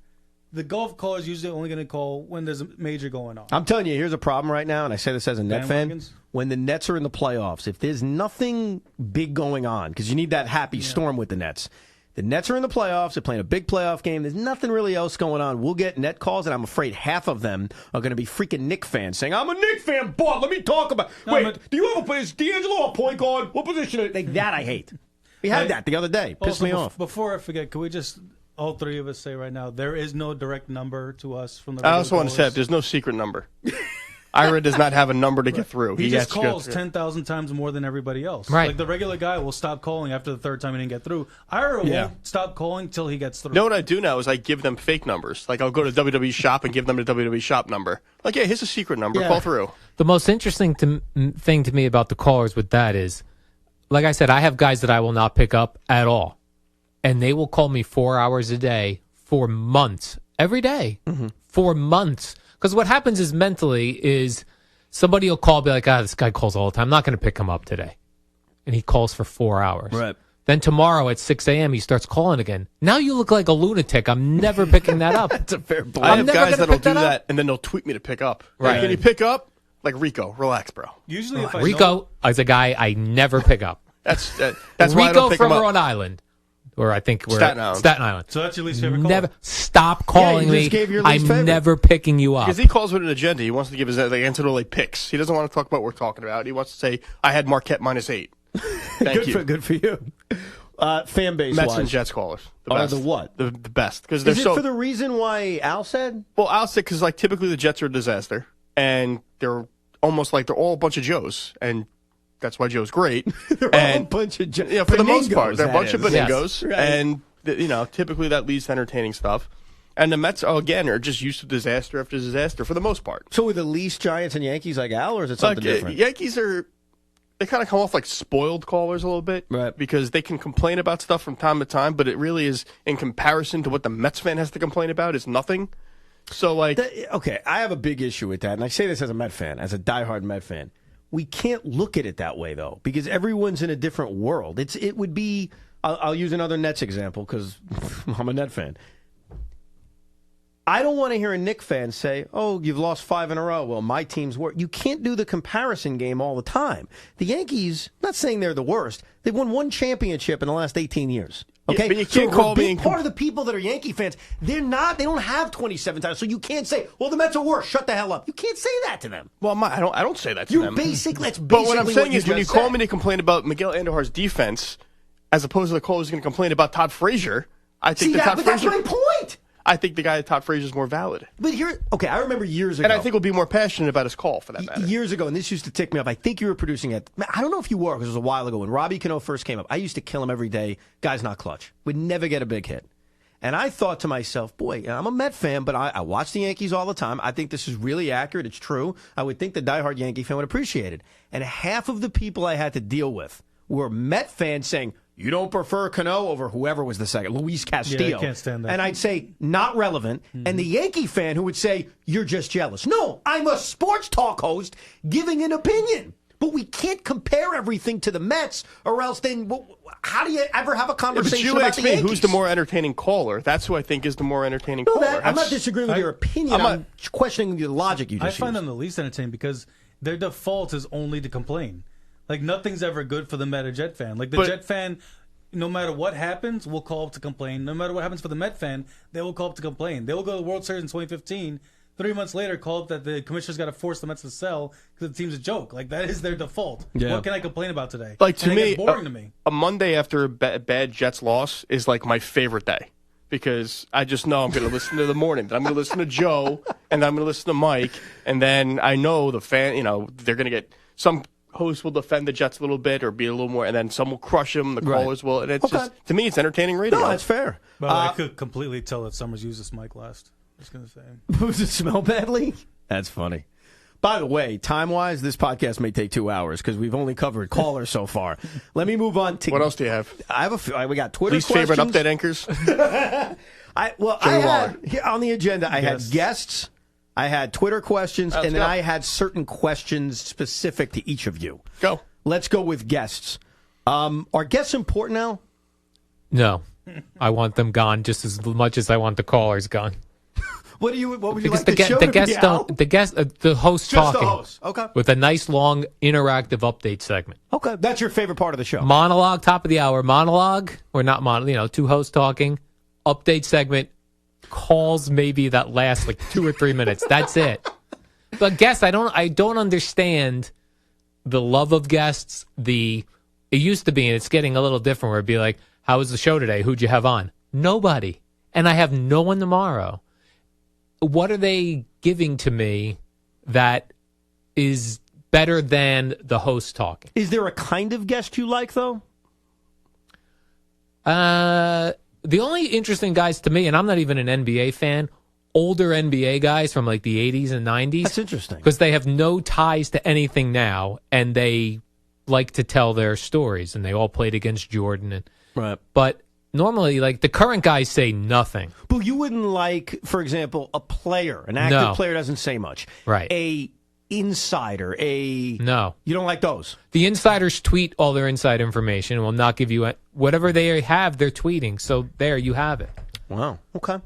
The golf call is usually only going to call when there's a major going on. I'm telling you, here's a problem right now, and I say this as a Net fan. Bandwagons? When the Nets are in the playoffs, if there's nothing big going on, because you need that happy storm with the Nets. The Nets are in the playoffs. They're playing a big playoff game. There's nothing really else going on. We'll get net calls, and I'm afraid half of them are going to be freaking Knick fans saying, I'm a Knick fan, but let me talk about do you have is D'Angelo a point guard? What position? Like that I hate. We had that the other day. Pissed Also, me off. Before I forget, can we just, all three of us, say right now, there is no direct number to us from the I also want to say callers. there's no secret number. Ira does not have a number to get through. He has just to go calls through. 10,000 times more than everybody else. Right. Like the regular guy will stop calling after the third time he didn't get through. Ira won't stop calling till he gets through. You know what I do now is I give them fake numbers. Like I'll go to WWE Shop and give them the WWE Shop number. Like, yeah, here's a secret number. Yeah. Call through. The most interesting thing to me about the callers with that is, like I said, I have guys that I will not pick up at all. And they will call me 4 hours a day for months, every day, for months. Because what happens is mentally is somebody will call, be like, this guy calls all the time. I'm not going to pick him up today. And he calls for 4 hours. Right. Then tomorrow at 6 a.m. he starts calling again. Now you look like a lunatic. I'm never picking that up. That's a fair point. I I'm have never guys gonna that'll pick do that up. that, and then they'll tweet me to pick up. Right. Like, can you pick up? Like, Rico, relax, bro. Usually if I know, Rico is a guy I never pick up. That's why I Rico don't pick from him up. Rhode Island. Or I think we're Staten Island. Staten Island. so that's your least favorite call? Never stop calling you me. just gave your least I'm favorite. never picking you up. Because he calls with an agenda. He wants to give his NCAA picks. He doesn't want to talk about what we're talking about. He wants to say, I had Marquette -8. Thank you. Good for you. Fan base Mets wise. and Jets callers. The Are best. the what? The best. Because they're Is it so. for the reason why Al said? Well, I'll say because like typically the Jets are a disaster, and they're almost like they're all a bunch of Joes, and that's why Joe's great. They're all a bunch of For the most part, they're a bunch of Beningos, Beningos, Right. and typically that leads to entertaining stuff. And the Mets, again, are just used to disaster after disaster for the most part. So with the Leafs, Giants, and Yankees like Al, or is it something different? Yankees they kind of come off like spoiled callers a little bit, Right. Because they can complain about stuff from time to time, but it really is in comparison to what the Mets fan has to complain about is nothing. So like, Okay, I have a big issue with that, and I say this as a Met fan, as a diehard Met fan. We can't look at it that way, though, because everyone's in a different world. It would be. I'll use another Nets example because I'm a Net fan. I don't want to hear a Knick fan say, "Oh, you've lost 5 in a row." Well, my team's worse. You can't do the comparison game all the time. The Yankees, not saying they're the worst, they've won 1 championship in the last 18 years. Okay, Yeah, but you can't so call a big me part of the people that are Yankee fans, they don't have 27 titles, so you can't say, "Well, the Mets are worse. Shut the hell up." You can't say that to them. well, I don't say that to You're them. that's But basically what I'm saying is, when you just call said. me to complain about Miguel Andujar's defense, as opposed to the call who's going to complain about Todd Frazier, I think but that's my point. I think the guy at Todd Frazier is more valid, But here, okay, I remember years ago. and I think will be more passionate about his call for that matter. Years ago, and this used to tick me off. I think you were producing it. I don't know if you were, because it was a while ago when Robbie Cano first came up. I used to kill him every day. Guy's not clutch. Would never get a big hit. And I thought to myself, boy, I'm a Met fan, but I watch the Yankees all the time. I think this is really accurate. It's true. I would think the diehard Yankee fan would appreciate it. And half of the people I had to deal with were Met fans saying, "You don't prefer Cano over whoever was the second, Luis Castillo." Yeah, I can't stand that. And I'd say, not relevant. And the Yankee fan who would say, "You're just jealous." No, I'm a sports talk host giving an opinion. But we can't compare everything to the Mets, or else then how do you ever have a But conversation you about asked the me Yankees? who's the more entertaining caller. That's who I think is the more entertaining No, caller. I'm not disagreeing with your opinion. I'm questioning the logic you I just find used. them the least entertaining because their default is only to complain. Like, nothing's ever good for the Met or Jet fan. Like, the Jet fan, no matter what happens, will call up to complain. No matter what happens for the Met fan, they will call up to complain. They will go to the World Series in 2015 3 months later, call up that the commissioner's got to force the Mets to sell because it seems a joke. Like, that is their default. Yeah. What can I complain about today? Like, to And it me, gets boring to me. a Monday after a bad Jets loss is like my favorite day because I just know I'm going to listen to the morning. Then I'm going to listen to Joe, and then I'm going to listen to Mike, and then I know the fan. They're going to get some hosts will defend the Jets a little bit or be a little more, and then some will crush them. The callers will, and it's just to me, it's entertaining radio. No, that's fair. But I could completely tell that Summers used this mic last. Just going to say. Does it smell badly? That's funny. By the way, time-wise, this podcast may take 2 hours because we've only covered callers so far. Let me move on to... What else do you have? I have we got Twitter Least questions. favorite update anchors? I had here on the agenda, I had guests, I had Twitter questions, and then I had certain questions specific to each of you. Go. Let's go with guests. Are guests important now? No. I want them gone just as much as I want the callers gone. What would you Because like the show to guests be don't. out? The host Just talking. the host. Okay. With a nice long interactive update segment. Okay, that's your favorite part of the show. Monologue, top of the hour. Monologue, or not monologue. Two hosts talking. Update segment. Calls maybe that last like 2 or 3 minutes. That's it. But guests, I don't understand the love of guests. It used to be, and it's getting a little different. Where it'd be like, "How was the show today? Who'd you have on?" Nobody, and I have no one tomorrow. What are they giving to me that is better than the host talking? Is there a kind of guest you like, though? The only interesting guys to me, and I'm not even an NBA fan, older NBA guys from like the 80s and 90s. That's interesting. Because they have no ties to anything now, and they like to tell their stories, and they all played against Jordan. Right. But normally, like, the current guys say nothing. But you wouldn't like, for example, a player, an active player doesn't say much. Right. A insider, No. You don't like those? The insiders tweet all their inside information and will not give you whatever they have, they're tweeting. So there, you have it. Wow. Okay.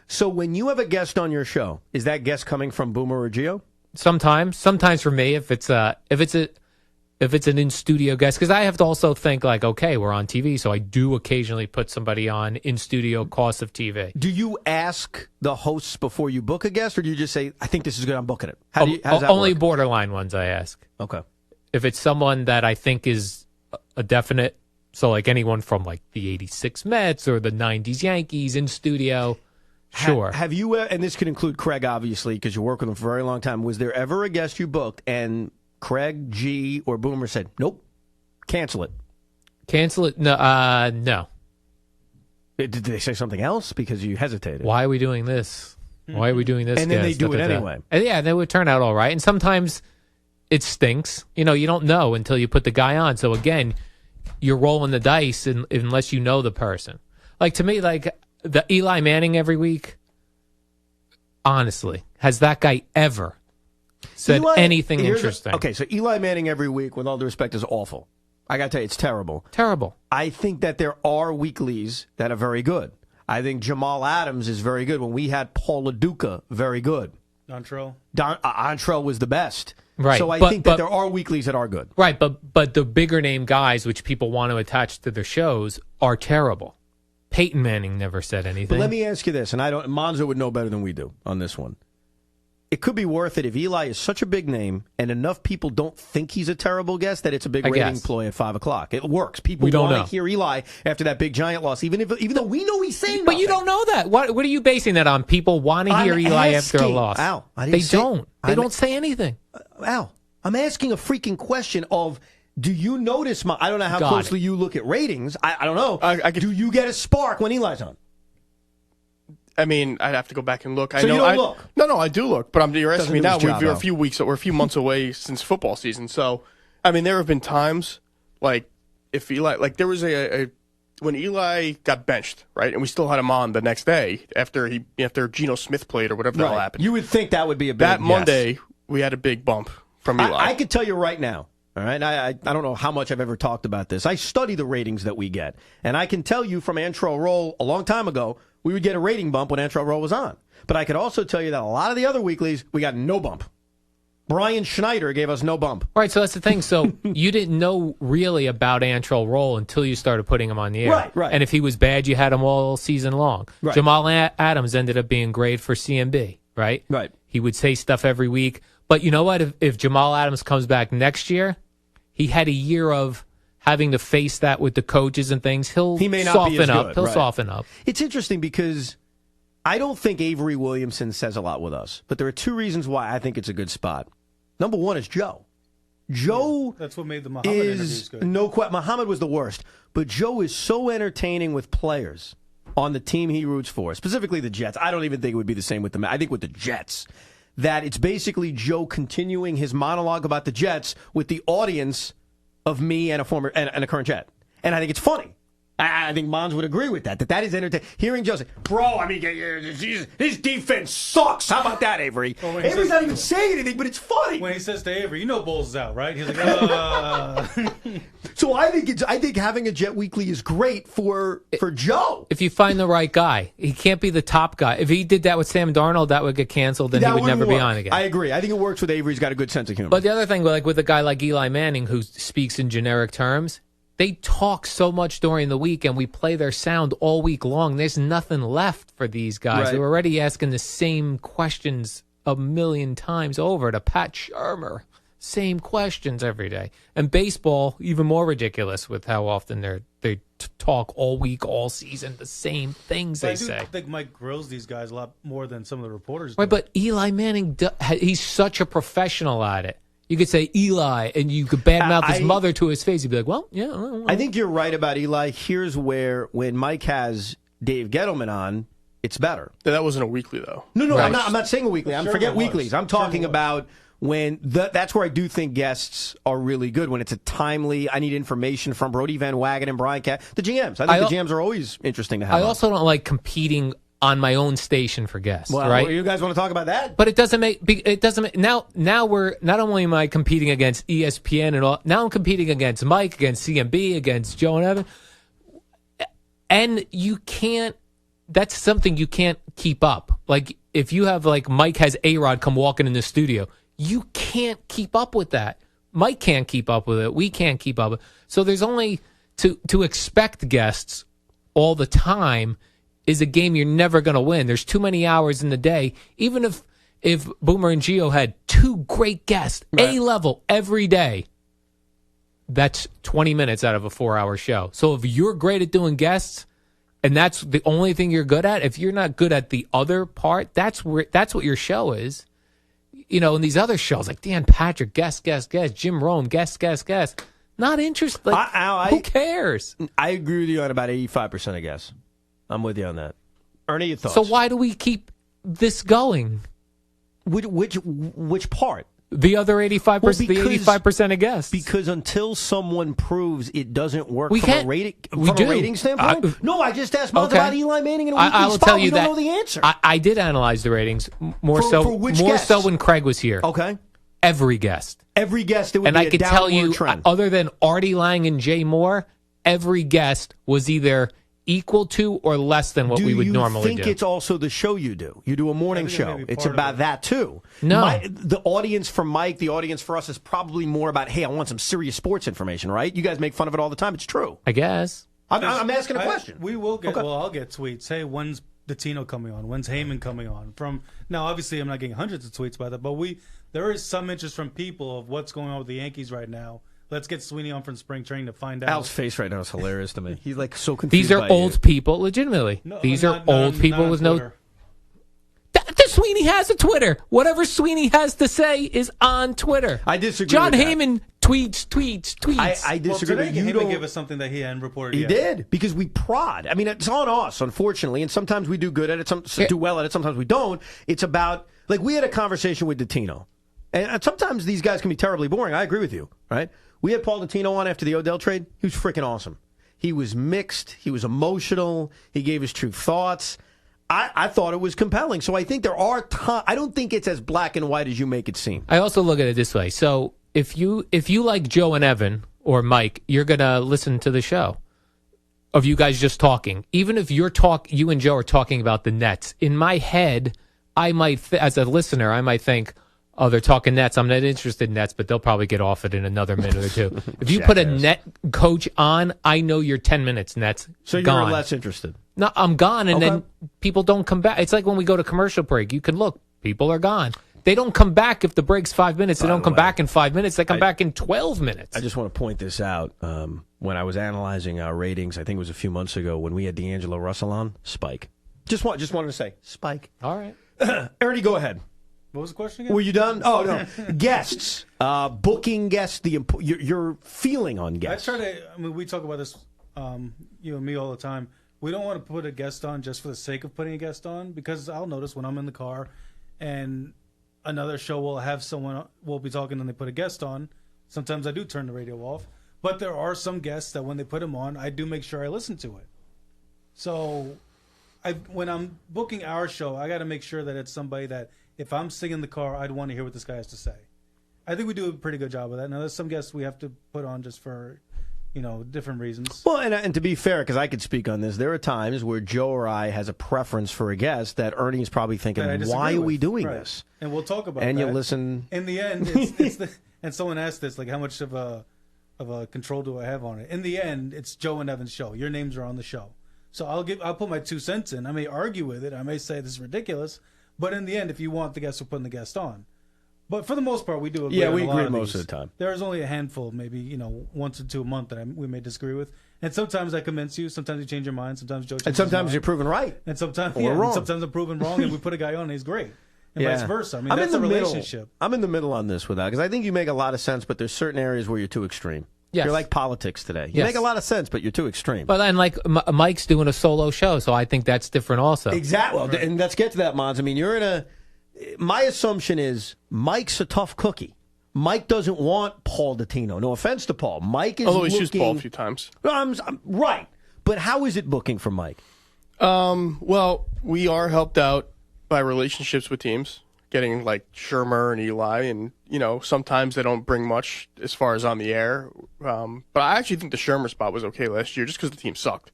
So when you have a guest on your show, is that guest coming from Boomer or Gio? Sometimes for me, if it's an in-studio guest, because I have to also think like, okay, we're on TV, so I do occasionally put somebody on in-studio cost of TV. Do you ask the hosts before you book a guest, or do you just say, I think this is good, I'm booking it? How does that only work? borderline ones I ask. Okay. If it's someone that I think is a definite, so like anyone from like the 86 Mets or the 90s Yankees in studio, sure. Have you, and this could include Craig, obviously, because you worked with him for a very long time, was there ever a guest you booked and Craig, G, or Boomer said, nope, cancel it? Cancel it? No. No. Did they say something else because you hesitated? Why are we doing this? Why are we doing this? And then they guest? do it anyway. And yeah, they would turn out all right. And sometimes it stinks. You don't know until you put the guy on. So again, you're rolling the dice unless you know the person. Like, to me, like the Eli Manning every week, honestly, has that guy ever said anything interesting? Okay, so Eli Manning every week, with all due respect, is awful. I got to tell you, it's terrible. Terrible. I think that there are weeklies that are very good. I think Jamal Adams is very good. When we had Paul LaDuca, very good. Antrell was the best. Right. So I think that there are weeklies that are good. Right, but the bigger name guys, which people want to attach to their shows, are terrible. Peyton Manning never said anything. But let me ask you this, and Monzo would know better than we do on this one. It could be worth it if Eli is such a big name and enough people don't think he's a terrible guest that it's a big rating ploy at 5 o'clock. It works. People want to hear Eli after that big Giant loss, even though we know he's saying nothing. But you don't know that. What are you basing that on? People want to hear Eli after a loss. Al, They don't say anything. Al, I'm asking a freaking question of, do you notice I don't know how closely you look at ratings. I don't know. Do you get a spark when Eli's on? I mean, I'd have to go back and look. So you don't look? No, I do look. But you're asking me now. We're a few months away since football season. So, I mean, there have been times like if Eli, like there was when Eli got benched, right, and we still had him on the next day after Geno Smith played or whatever the hell happened. You would think that would be a big that Monday. We had a big bump from Eli. I could tell you right now. All right, I don't know how much I've ever talked about this. I study the ratings that we get, and I can tell you from Antrell Roll a long time ago, we would get a rating bump when Antrell Roll was on. But I could also tell you that a lot of the other weeklies, we got no bump. Brian Schneider gave us no bump. Right, so that's the thing. So you didn't know really about Antrell Roll until you started putting him on the air. Right. And if he was bad, you had him all season long. Right. Jamal Adams ended up being great for CMB, right? Right. He would say stuff every week. But you know what? If Jamal Adams comes back next year, he had a year of having to face that with the coaches and things. He may not soften be as up. Good, He'll soften up. It's interesting because I don't think Avery Williamson says a lot with us, but there are two reasons why I think it's a good spot. Number one is Joe. Joe that's what made the Muhammad interviews good. Muhammad was the worst, but Joe is so entertaining with players on the team he roots for, specifically the Jets. I don't even think it would be the same with I think with the Jets, that it's basically Joe continuing his monologue about the Jets with the audience of me and a former and a current Jet, and I think it's funny. I think Mons would agree with that is entertaining. Hearing Joe say, bro, I mean, his defense sucks. How about that, Avery? Well, Avery's not even saying anything, but it's funny. When he says to Avery, you know Bowles is out, right? He's like, So I think having a Jet Weekly is great for Joe. If you find the right guy. He can't be the top guy. If he did that with Sam Darnold, that would get canceled, and he would never be on again. I agree. I think it works with Avery. He's got a good sense of humor. But the other thing, like with a guy like Eli Manning, who speaks in generic terms, they talk so much during the week, and we play their sound all week long. There's nothing left for these guys. Right. They're already asking the same questions a million times over to Pat Shermer. Same questions every day. And baseball, even more ridiculous with how often they talk all week, all season, the same things they say. I think Mike grills these guys a lot more than some of the reporters do. Right, but Eli Manning, he's such a professional at it. You could say Eli, and you could badmouth his mother to his face. He'd be like, well, yeah. I think you're right about Eli. Here's where, when Mike has Dave Gettleman on, it's better. That wasn't a weekly, though. No, right. I'm not saying a weekly. Forget weeklies. I'm talking about when that's where I do think guests are really good, when it's a timely, I need information from Brody Van Wagen and Brian Cat. The GMs. I think the GMs are always interesting to have. I also don't like competing on my own station for guests, right? Well, you guys want to talk about that? But it doesn't make now we're not only am I competing against ESPN and all, now I'm competing against Mike, against CMB, against Joe and Evan. And you can't, that's something you can't keep up. Like if you have like Mike has A-Rod come walking in the studio, you can't keep up with that. Mike can't keep up with it. We can't keep up with it. So there's only to expect guests all the time is a game you're never going to win. There's too many hours in the day. Even if Boomer and Gio had two great guests, right, A-level every day, that's 20 minutes out of a 4-hour show. So if you're great at doing guests, and that's the only thing you're good at, if you're not good at the other part, that's what your show is. You know, in these other shows, like Dan Patrick, guest, Jim Rome, guest. Not interested. Like, who cares? I agree with you on about 85%, I guess. I'm with you on that. Ernie, your thoughts? So why do we keep this going? Which part? The other 85%, well, the 85% of guests. Because until someone proves it doesn't work a rating standpoint. No, I just asked about Eli Manning in a weekly I will spot. tell you don't that know the answer. I did analyze the ratings more so when Craig was here. Okay. Every guest. It would and be I could tell you, trend. Other than Artie Lang and Jay Moore, every guest was either equal to or less than what we would normally do. Do you think it's also the show you do? You do a morning show. It's about that, too. No. The audience for Mike, the audience for us is probably more about, hey, I want some serious sports information, right? You guys make fun of it all the time. It's true. I guess. I'm asking a question. We will get, I'll get tweets. Hey, when's Dottino coming on? When's Heyman coming on? Now, obviously, I'm not getting hundreds of tweets by that, but there is some interest from people of what's going on with the Yankees right now. Let's get Sweeney on from spring training to find out. Al's face right now is hilarious to me. He's like so confused. These are old people, legitimately. These are old people with no. Sweeney has a Twitter. Whatever Sweeney has to say is on Twitter. I disagree. John with Heyman tweets. I disagree. Well, today Heyman gave us something that he hadn't reported yet. He did, because we prod. I mean, it's on us, unfortunately, and sometimes we do good at it, do well at it, sometimes we don't. It's about, like, we had a conversation with Dottino, and sometimes these guys can be terribly boring. I agree with you, right? We had Paul Dottino on after the Odell trade. He was freaking awesome. He was mixed. He was emotional. He gave his true thoughts. I thought it was compelling. So I think there are I don't think it's as black and white as you make it seem. I also look at it this way. So if you like Joe and Evan or Mike, you're going to listen to the show of you guys just talking. Even if you and Joe are talking about the Nets, in my head, I might, as a listener, I might think, oh, they're talking Nets. I'm not interested in Nets, but they'll probably get off it in another minute or two. If you put a net coach on, I know you're 10 minutes Nets. So gone. You're less interested. No, I'm gone, and then people don't come back. It's like when we go to commercial break. You can look. People are gone. They don't come back if the break's 5 minutes. They don't come way, back in 5 minutes. They come back in 12 minutes. I just want to point this out. When I was analyzing our ratings, I think it was a few months ago when we had D'Angelo Russell on, spike. Just wanted to say, spike. All right. Ernie, go ahead. What was the question again? Were you done? Oh, no. Guests. Booking guests, your feeling on guests. We talk about this, you and me all the time. We don't want to put a guest on just for the sake of putting a guest on, because I'll notice when I'm in the car and another show will have someone, we'll be talking and they put a guest on. Sometimes I do turn the radio off. But there are some guests that when they put them on, I do make sure I listen to it. So when I'm booking our show, I got to make sure that it's somebody that if I'm sitting in the car, I'd want to hear what this guy has to say. I think we do a pretty good job of that. Now, there's some guests we have to put on just for, different reasons. Well, and to be fair, because I could speak on this, there are times where Joe or I has a preference for a guest that Ernie's probably thinking, why are we doing this? And we'll talk about that. And you listen. In the end, it's and someone asked this, like, how much of a control do I have on it? In the end, it's Joe and Evan's show. Your names are on the show. So I'll put my 2 cents in. I may argue with it. I may say this is ridiculous. But in the end, if you want the guest, we're putting the guest on. But for the most part, we do agree. Yeah, we on a lot agree of most these. of the time. There's only a handful, maybe once or two a month that we may disagree with. And sometimes I convince you. Sometimes you change your mind. Sometimes Joe changes And sometimes his you're mind. proven right. And sometimes wrong. And sometimes I'm proven wrong, and we put a guy on, and he's great. And vice versa. I mean, that's a relationship. I'm in the middle on this with that because I think you make a lot of sense, but there's certain areas where you're too extreme. Yes. You're like politics today. You Yes. make a lot of sense, but you're too extreme. But then, like, Mike's doing a solo show, so I think that's different also. Exactly. Well, and let's get to that, Mons. I mean, my assumption is Mike's a tough cookie. Mike doesn't want Paul Dottino. No offense to Paul. Mike is Although he's looking... used Paul a few times. I'm right. But how is it booking for Mike? Well, we are helped out by relationships with teams, getting like Shermer and Eli, and sometimes they don't bring much as far as on the air. But I actually think the Shermer spot was okay last year, just because the team sucked.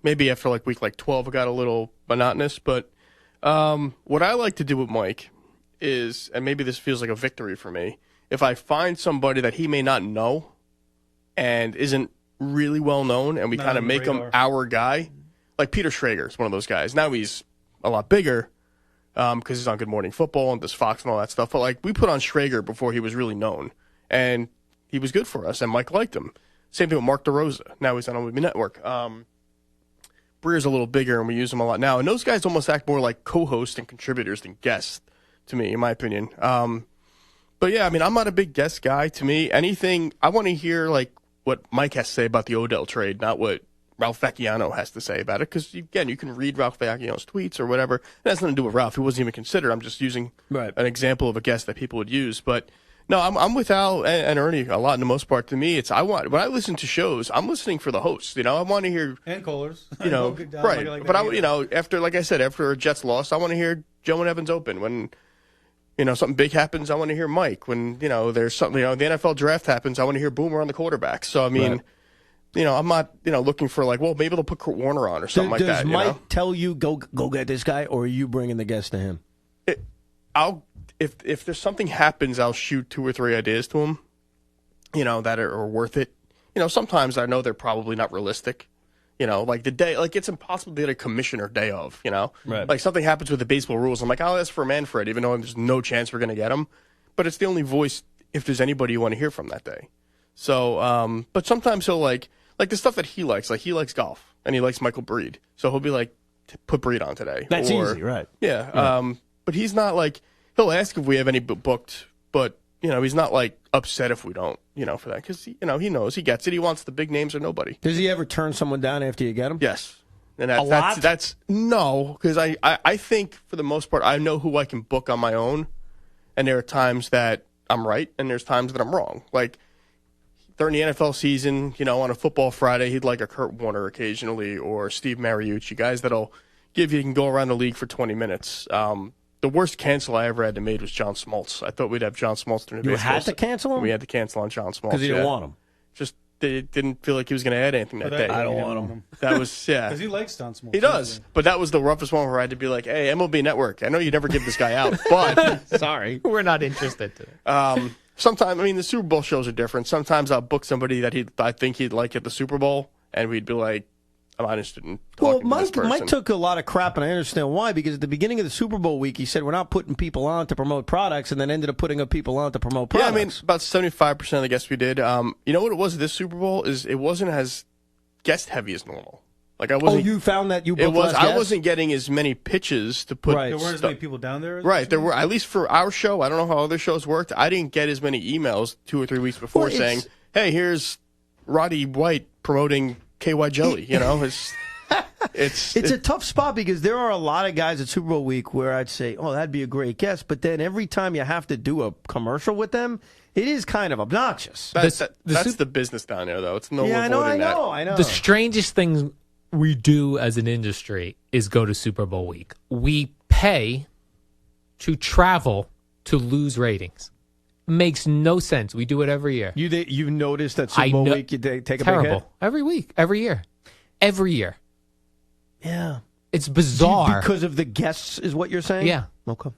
Maybe after like week 12, it got a little monotonous. But what I like to do with Mike is, and maybe this feels like a victory for me, if I find somebody that he may not know and isn't really well known, and we kind of make him our guy, like Peter Schrager is one of those guys. Now he's a lot bigger because he's on Good Morning Football and does Fox and all that stuff. But like we put on Schrager before he was really known, and he was good for us, and Mike liked him. Same thing with Mark DeRosa. Now he's on WFAN Network. Breer's a little bigger, and we use him a lot now. And those guys almost act more like co-hosts and contributors than guests, to me, in my opinion. But yeah, I mean, I'm not a big guest guy. To me, anything, I want to hear like what Mike has to say about the Odell trade, not what Ralph Vacchiano has to say about it. Because again, you can read Ralph Vacchiano's tweets or whatever. It has nothing to do with Ralph. He wasn't even considered. I'm just using an example of a guest that people would use. But no, I'm with Al and Ernie a lot. In the most part, to me, when I listen to shows, I'm listening for the hosts. I want to hear and callers. Right? But after, like I said, after Jets lost, I want to hear Joe and Evans open. When something big happens, I want to hear Mike. When there's something, the NFL draft happens, I want to hear Boomer on the quarterback. So I mean, I'm not looking for like, well, maybe they'll put Kurt Warner on or something like that. Does Mike tell you go get this guy, or are you bringing the guest to him? If there's something happens, I'll shoot 2 or 3 ideas to him, that are worth it. Sometimes I know they're probably not realistic. Like the day, like it's impossible to get a commissioner day of, Right. Like something happens with the baseball rules. I'm like, I'll ask for Manfred, even though there's no chance we're going to get him. But it's the only voice, if there's anybody you want to hear from that day. So, but sometimes he'll like the stuff that he likes golf and he likes Michael Breed. So he'll be like, put Breed on today. That's easy, right? Yeah. But he's not like, he'll ask if we have any booked, but he's not like upset if we don't, for that. Because, he knows, he gets it. He wants the big names or nobody. Does he ever turn someone down after you get him? Yes. And A lot? that's no, because I think for the most part, I know who I can book on my own. And there are times that I'm right and there's times that I'm wrong. Like during the NFL season, on a football Friday, he'd like a Kurt Warner occasionally or Steve Mariucci, guys that'll give you can go around the league for 20 minutes. The worst cancel I ever had to make was John Smoltz. I thought we'd have John Smoltz during the baseball. You had to cancel him? We had to cancel on John Smoltz. Because you didn't want him. Just they didn't feel like he was going to add anything that day. I don't want him. That was, yeah. Because he likes John Smoltz. He does. But that was the roughest one where I had to be like, hey, MLB Network, I know you never give this guy out, but Sorry, we're not interested today. Sometimes, the Super Bowl shows are different. Sometimes I'll book somebody that I think he'd like at the Super Bowl, and we'd be like, I'm not interested in Well, talking to this person. Mike took a lot of crap, and I understand why, because at the beginning of the Super Bowl week, he said we're not putting people on to promote products, and then ended up putting up people on to promote products. Yeah, I mean, about 75% of the guests we did. You know what it was this Super Bowl? Is it wasn't as guest-heavy as normal. Like I wasn't. Oh, you found that you booked less I guests? wasn't getting as many pitches to put. Right. There weren't as many people down there. Right, there were, at least for our show. I don't know how other shows worked. I didn't get as many emails 2 or 3 weeks before Well, saying, "Hey, here's Roddy White promoting KY Jelly." You know, it's a tough spot because there are a lot of guys at Super Bowl week where I'd say, "Oh, that'd be a great guest," but then every time you have to do a commercial with them, it is kind of obnoxious. that's the business down there, though. It's no Yeah, I avoiding know. The strangest thing we do as an industry is go to Super Bowl week. We pay to travel to lose ratings. Makes no sense. We do it every year. You noticed that Super Bowl week you take a big hit? Terrible. Every week, every year. Every year. Yeah. It's bizarre. Because of the guests is what you're saying? Yeah. Okay.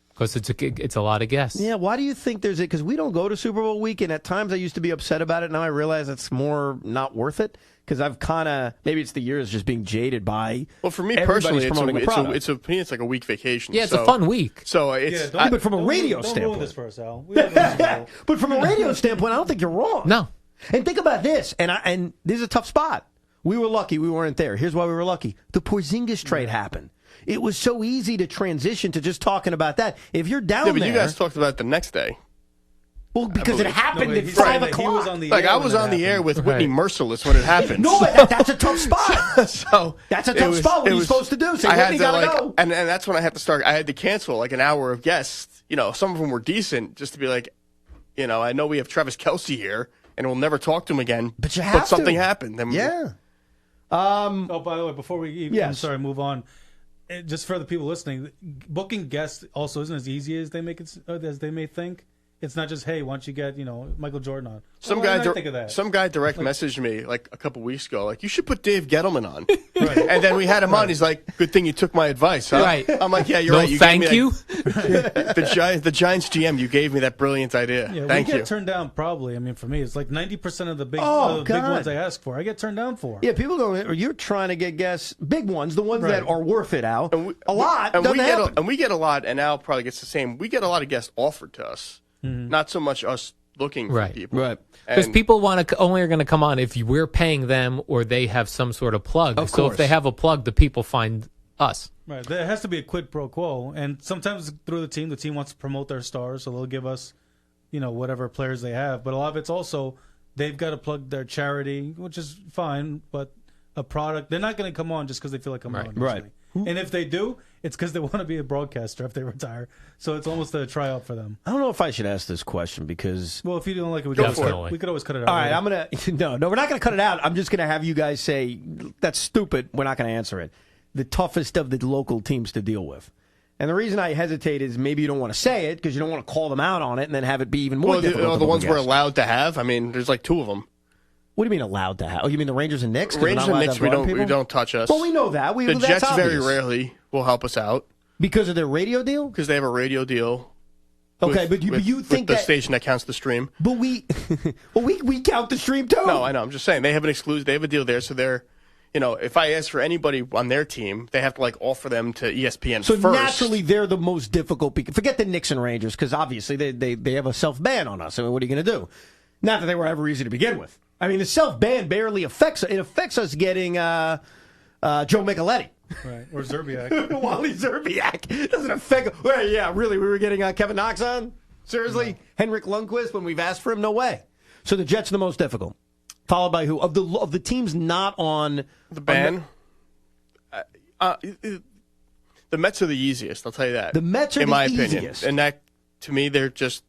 Because it's a lot of guests. Yeah, why do you think there's it? Because we don't go to Super Bowl week, and at times I used to be upset about it. Now I realize it's more not worth it because I've kind of, maybe it's the years just being jaded by. Well, for me everybody's personally, promoting a product. it's like a week vacation. Yeah, it's a fun week. So it's but from a radio don't standpoint. ruin this for us, Al. We don't know this Super Bowl. But from a radio standpoint, I don't think you're wrong. No. And think about this, and this is a tough spot. We were lucky we weren't there. Here's why we were lucky. The Porzingis trade happened. It was so easy to transition to just talking about that. If you're down there... but you guys talked about it the next day. Well, because it happened at he's 5 saying that o'clock. He was on the Like air I when was it on the happened. air with Whitney Merciless when it happened. No, that's a tough spot. So That's a tough spot. What are you supposed to do? Say, I had Whitney to gotta like, go. and that's when I had to start. I had to cancel like an hour of guests. You know, some of them were decent, just to be like, you know, I know we have Travis Kelce here, and we'll never talk to him again. But you have something to. happened. And Yeah. Oh, by the way, before we even, Yes. I'm sorry, move on. Just for the people listening, booking guests also isn't as easy as they may think. It's not just, hey, why don't you get, Michael Jordan on? Some Why guy, didn't I think of that? some guy direct messaged me like a couple weeks ago, like you should put Dave Gettleman on. And then we had him on. He's like, "Good thing you took my advice." Huh? Right. I'm like, "Yeah, you're No, right. You thank gave me you. the Giants GM. You gave me that brilliant idea. Yeah, Thank we you." get turned down probably. I mean, for me, it's like 90% of the big Oh, big God. ones I ask for, I get turned down for. Yeah, people go, you're trying to get guests, big ones, the ones that Right. are worth it, Al. And a lot and doesn't we get happen. and we get a lot, and Al probably gets the same. We get a lot of guests offered to us, not so much us looking for Right. people. Right. Because And- people only are going to come on if we're paying them or they have some sort of plug. Of So course. if they have a plug, the people find us. Right. There has to be a quid pro quo, and sometimes through the team wants to promote their stars, so they'll give us, whatever players they have. But a lot of it's also they've got to plug their charity, which is fine, but a product they're not going to come on just because they feel like coming on. Right. usually. And if they do, it's because they want to be a broadcaster if they retire. So it's almost a tryout for them. I don't know if I should ask this question because... Well, if you don't like it, we Go could for it. always cut it out. All right, later. I'm going to... No, we're not going to cut it out. I'm just going to have you guys say, that's stupid. We're not going to answer it. The toughest of the local teams to deal with. And the reason I hesitate is maybe you don't want to say it because you don't want to call them out on it and then have it be even more Well, difficult. the to ones book a we're guest. allowed to have. I mean, there's like 2 of them. What do you mean allowed to have? Oh, you mean the Rangers and Knicks? 'Cause we're Rangers not and allowed Knicks, to we have don't people? touch us. Well, we know that. The that's Jets very obvious. rarely will help us out Because of their radio deal? because they have a radio deal. Okay, with- but you with think the that... station that counts the stream? But we count the stream too. No, I know. I'm just saying they have an exclusive. They have a deal there, so they're, if I ask for anybody on their team, they have to like offer them to ESPN So first. naturally, they're the most difficult. Forget the Knicks and Rangers because obviously they have a self ban on us. I mean, what are you going to do? Not that they were ever easy to begin with. I mean, the self ban barely affects it. It affects us getting Joe Micheletti. Right. Or Zerbiak. Wally Zerbiak doesn't affect. Well, yeah, really, we were getting Kevin Knox on. Seriously, Henrik Lundqvist when we've asked for him, no way. So the Jets are the most difficult, followed by who of the teams not on The ban. The Mets are the easiest. I'll tell you that. The Mets are in the my opinion, easiest. and that to me they're just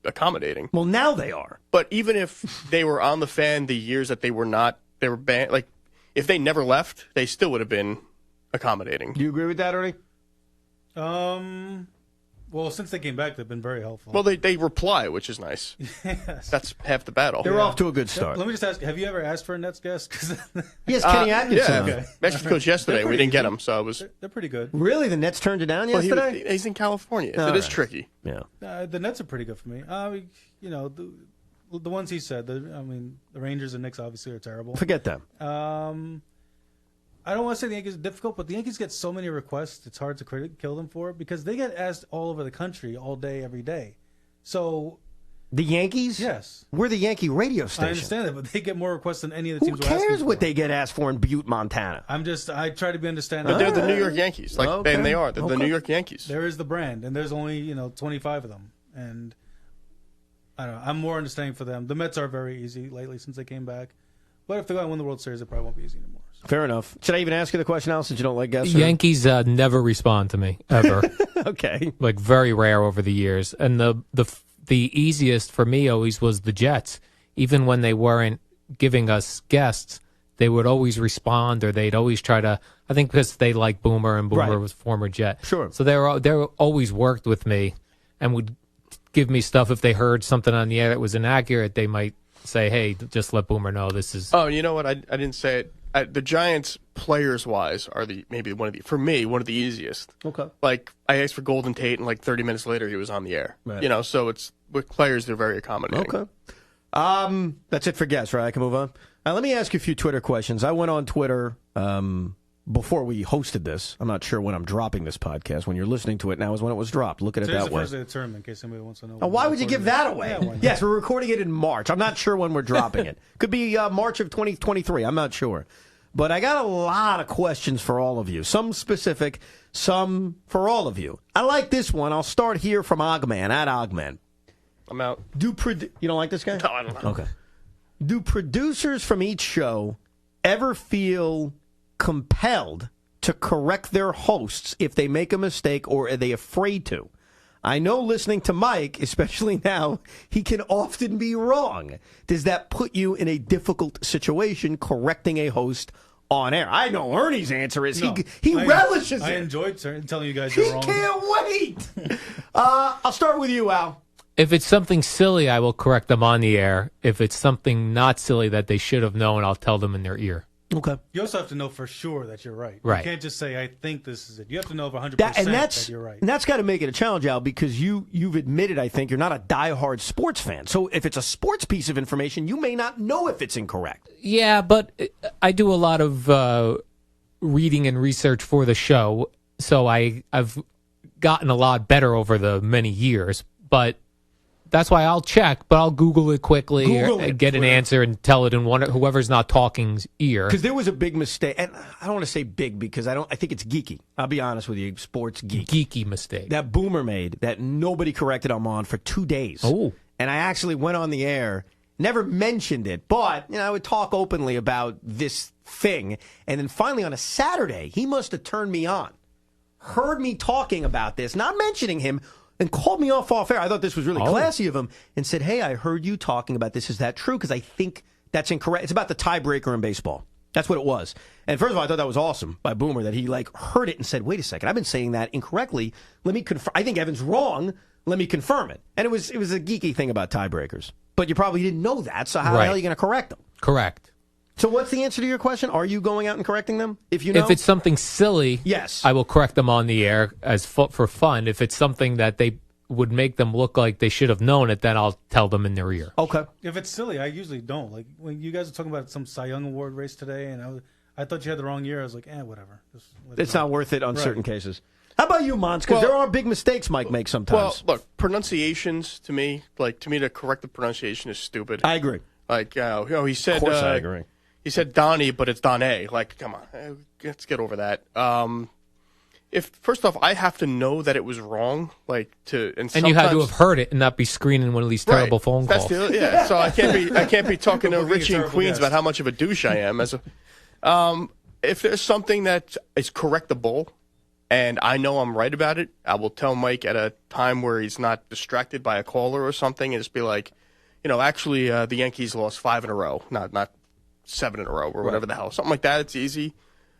accommodating. Well, now they are. But even if they were on the fan the years that they were not, they were banned. Like if they never left, they still would have been accommodating. Do you agree with that, Ernie? Well, since they came back, they've been very helpful. Well, they reply, which is nice. Yes. That's half the battle. They're off to a good start. Let me just ask, have you ever asked for a Nets guest? 'Cause Yes, Kenny Atkinson. Yeah, matched with the coach yesterday. We didn't get him, so it was. they're pretty good. Really, the Nets turned you down Well, yesterday? he's in California. All It is right. tricky. Yeah. The Nets are pretty good for me. The ones he said. The Rangers and Knicks obviously are terrible. Forget them. I don't want to say the Yankees are difficult, but the Yankees get so many requests, it's hard to kill them for it because they get asked all over the country all day, every day. So The Yankees? Yes. We're the Yankee radio station. I understand that, but they get more requests than any of the Who teams. Who cares what they get asked for in Butte, Montana? I try to be understanding. But they're the New York Yankees. And they are. They're the New York Yankees. There is the brand, and there's only 25 of them, and I don't know. I'm more understanding for them. The Mets are very easy lately since they came back, but if they go out and win the World Series, it probably won't be easy anymore. So. Fair enough. Should I even ask you the question, Al, since you don't like guests? Yankees never respond to me ever. Okay, like very rare over the years, and the easiest for me always was the Jets. Even when they weren't giving us guests, they would always respond, or they'd always try to. I think because they like Boomer, and Boomer was former Jet. Sure. So they always worked with me, and would give me stuff if they heard something on the air that was inaccurate. They might say, "Hey, just let Boomer know this is." Oh, you know what? I didn't say it. The Giants, players-wise, are one of the easiest. Okay. Like, I asked for Golden Tate, and like 30 minutes later, he was on the air. Right. So it's with players, they're very accommodating. Okay. That's it for guests, right? I can move on. Let me ask you a few Twitter questions. I went on Twitter before we hosted this. I'm not sure when I'm dropping this podcast. When you're listening to it now is when it was dropped. Look at it that way. Today's the first day of the tournament, in case somebody wants to know. Why would you give that away? Yeah, yes, we're recording it in March. I'm not sure when we're dropping it. Could be March of 2023. I'm not sure. But I got a lot of questions for all of you. Some specific, some for all of you. I like this one. I'll start here from Ogman, at Ogman. I'm out. You don't like this guy? No, I don't know. Okay. Do producers from each show ever feel compelled to correct their hosts if they make a mistake, or are they afraid to? I know listening to Mike, especially now, he can often be wrong. Does that put you in a difficult situation correcting a host on air? I know Ernie's answer is he relishes it. I enjoyed telling you guys you're wrong. He can't wait. I'll start with you, Al. If it's something silly, I will correct them on the air. If it's something not silly that they should have known, I'll tell them in their ear. Okay. You also have to know for sure that you're right. Right. You can't just say, I think this is it. You have to know for 100% that you're right. And that's got to make it a challenge, Al, because you've admitted, I think, you're not a diehard sports fan. So if it's a sports piece of information, you may not know if it's incorrect. Yeah, but I do a lot of reading and research for the show, so I've gotten a lot better over the many years. But that's why I'll check, but I'll Google it quickly get an answer and tell it in whoever's not talking's ear. Because there was a big mistake, and I don't want to say big because I think it's geeky. I'll be honest with you, sports geek. Geeky mistake. That Boomer made that nobody corrected him on for 2 days. Oh. And I actually went on the air, never mentioned it, but I would talk openly about this thing. And then finally on a Saturday, he must have turned me on, heard me talking about this, not mentioning him, and called me off air. I thought this was really classy of him, and said, "Hey, I heard you talking about this. Is that true? Because I think that's incorrect." It's about the tiebreaker in baseball. That's what it was. And first of all, I thought that was awesome by Boomer that he heard it and said, "Wait a second, I've been saying that incorrectly. Let me confirm. I think Evan's wrong. Let me confirm it." And it was a geeky thing about tiebreakers. But you probably didn't know that. So how the hell are you going to correct them? Correct. So what's the answer to your question? Are you going out and correcting them? If you know, if it's something silly, yes, I will correct them on the air for fun. If it's something that they would make them look like they should have known it, then I'll tell them in their ear. Okay. If it's silly, I usually don't. Like when you guys were talking about some Cy Young Award race today, and I thought you had the wrong year. I was like, whatever. It's not worth it on certain cases. How about you, Mons? Because there are big mistakes Mike makes sometimes. Well, look, pronunciations to me to correct the pronunciation is stupid. I agree. Like, he said. Of course, I agree. He said Donnie, but it's Donnie. Like, come on, let's get over that. First off, I have to know that it was wrong, and you had to have heard it and not be screening one of these terrible phone calls. That's so I can't be talking to Richie in Queens about how much of a douche I am. If there's something that is correctable, and I know I'm right about it, I will tell Mike at a time where he's not distracted by a caller or something, and just be like, actually, the Yankees lost 5 in a row, not 7 in a row or whatever the hell, something like that. It's easy.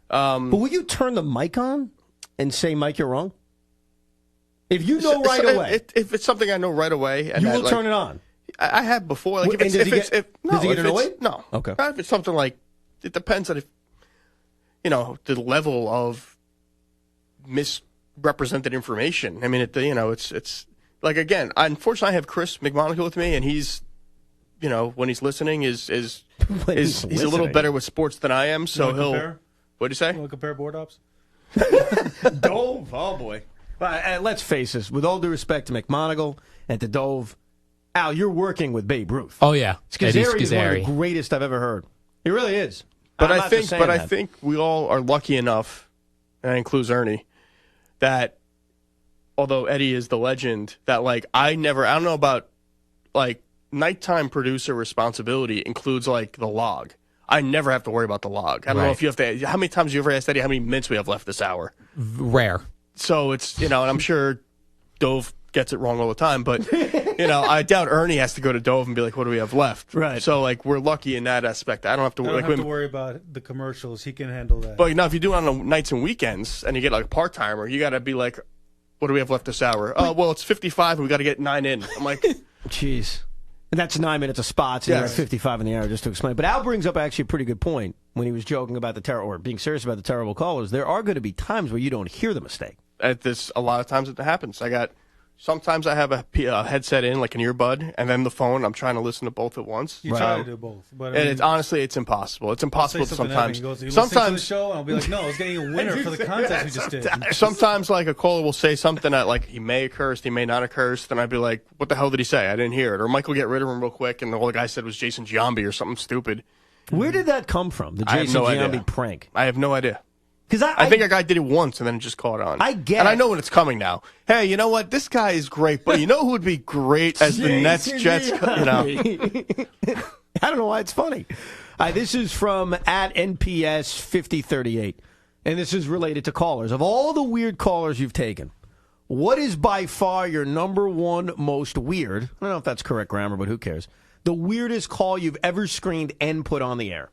But will you turn the mic on and say, "Mike, you're wrong"? If you know right away, if it's something I know right away, and you will turn it on. I have before. Like, does he get annoyed? No. Okay. If it's something like, it depends on the level of misrepresented information. I mean, it's like, again, unfortunately, I have Chris McMonagle with me, and he's, when he's listening, he's a little better with sports than I am. So he'll. What'd you say? You want to compare board ops? Dove, oh boy. But let's face this, with all due respect to McMonagle and to Dove, Al, you're working with Babe Ruth. Oh yeah, Eddie Scazzeri is one of the Scazzeri. greatest I've ever heard. He really is. But I'm I not think, just saying that. I think we all are lucky enough, and that includes Ernie, that although Eddie is the legend, that like I don't know about like nighttime producer responsibility includes like the log. I never have to worry about the log. I don't know if you have to. How many times have you ever asked Eddie how many minutes we have left this hour? Rare. So it's, and I'm sure Dove gets it wrong all the time, but, I doubt Ernie has to go to Dove and be like, what do we have left? Right. So, like, we're lucky in that aspect. I don't have to, I don't have to worry about the commercials. He can handle that. But, if you do it on the nights and weekends and you get, like, a part-timer, you got to be like, what do we have left this hour? Oh, well, it's 55 and we got to get 9 in. I'm like, jeez. And that's 9 minutes of spots, and you're at 55 in the hour, just to explain. But Al brings up actually a pretty good point when he was joking about or being serious about the terrible callers. There are going to be times where you don't hear the mistake. A lot of times it happens. Sometimes I have a headset in, like an earbud, and then the phone. I'm trying to listen to both at once. You try to do both, but and it's impossible. It's impossible sometimes. Sometimes the show, and I'll be like, no, I was getting a winner for the contest we just did. Sometimes, like a caller will say something that like he may have cursed, he may not have cursed, and I'd be like, what the hell did he say? I didn't hear it. Or Mike will get rid of him real quick, and all the guy said was Jason Giambi or something stupid. Where did that come from? The I have Jason no Giambi idea. prank. I have no idea. Because I think a guy did it once and then it just caught on. And I know when it's coming now. Hey, you know what? This guy is great, but you know who would be great as the Nets, Jets? I don't know why it's funny. This is from at NPS 5038, and this is related to callers. Of all the weird callers you've taken, what is by far your number one most weird? I don't know if that's correct grammar, but who cares? The weirdest call you've ever screened and put on the air.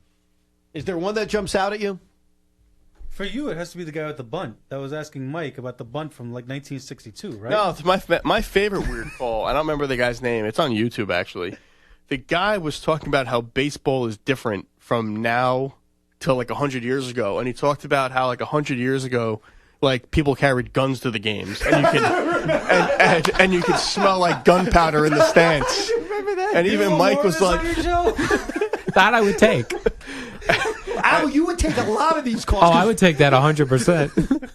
Is there one that jumps out at you? For you, it has to be the guy with the bunt that was asking Mike about the bunt from like 1962, right? No, it's my favorite weird call. I don't remember the guy's name. It's on YouTube, actually. The guy was talking about how baseball is different from now till like 100 years ago. And he talked about how like 100 years ago, like people carried guns to the games. And you could, and you could smell like gunpowder in the stands. Remember that? And even Mike was like... That I would take. Al, you would take a lot of these calls. Oh, I would take that 100%.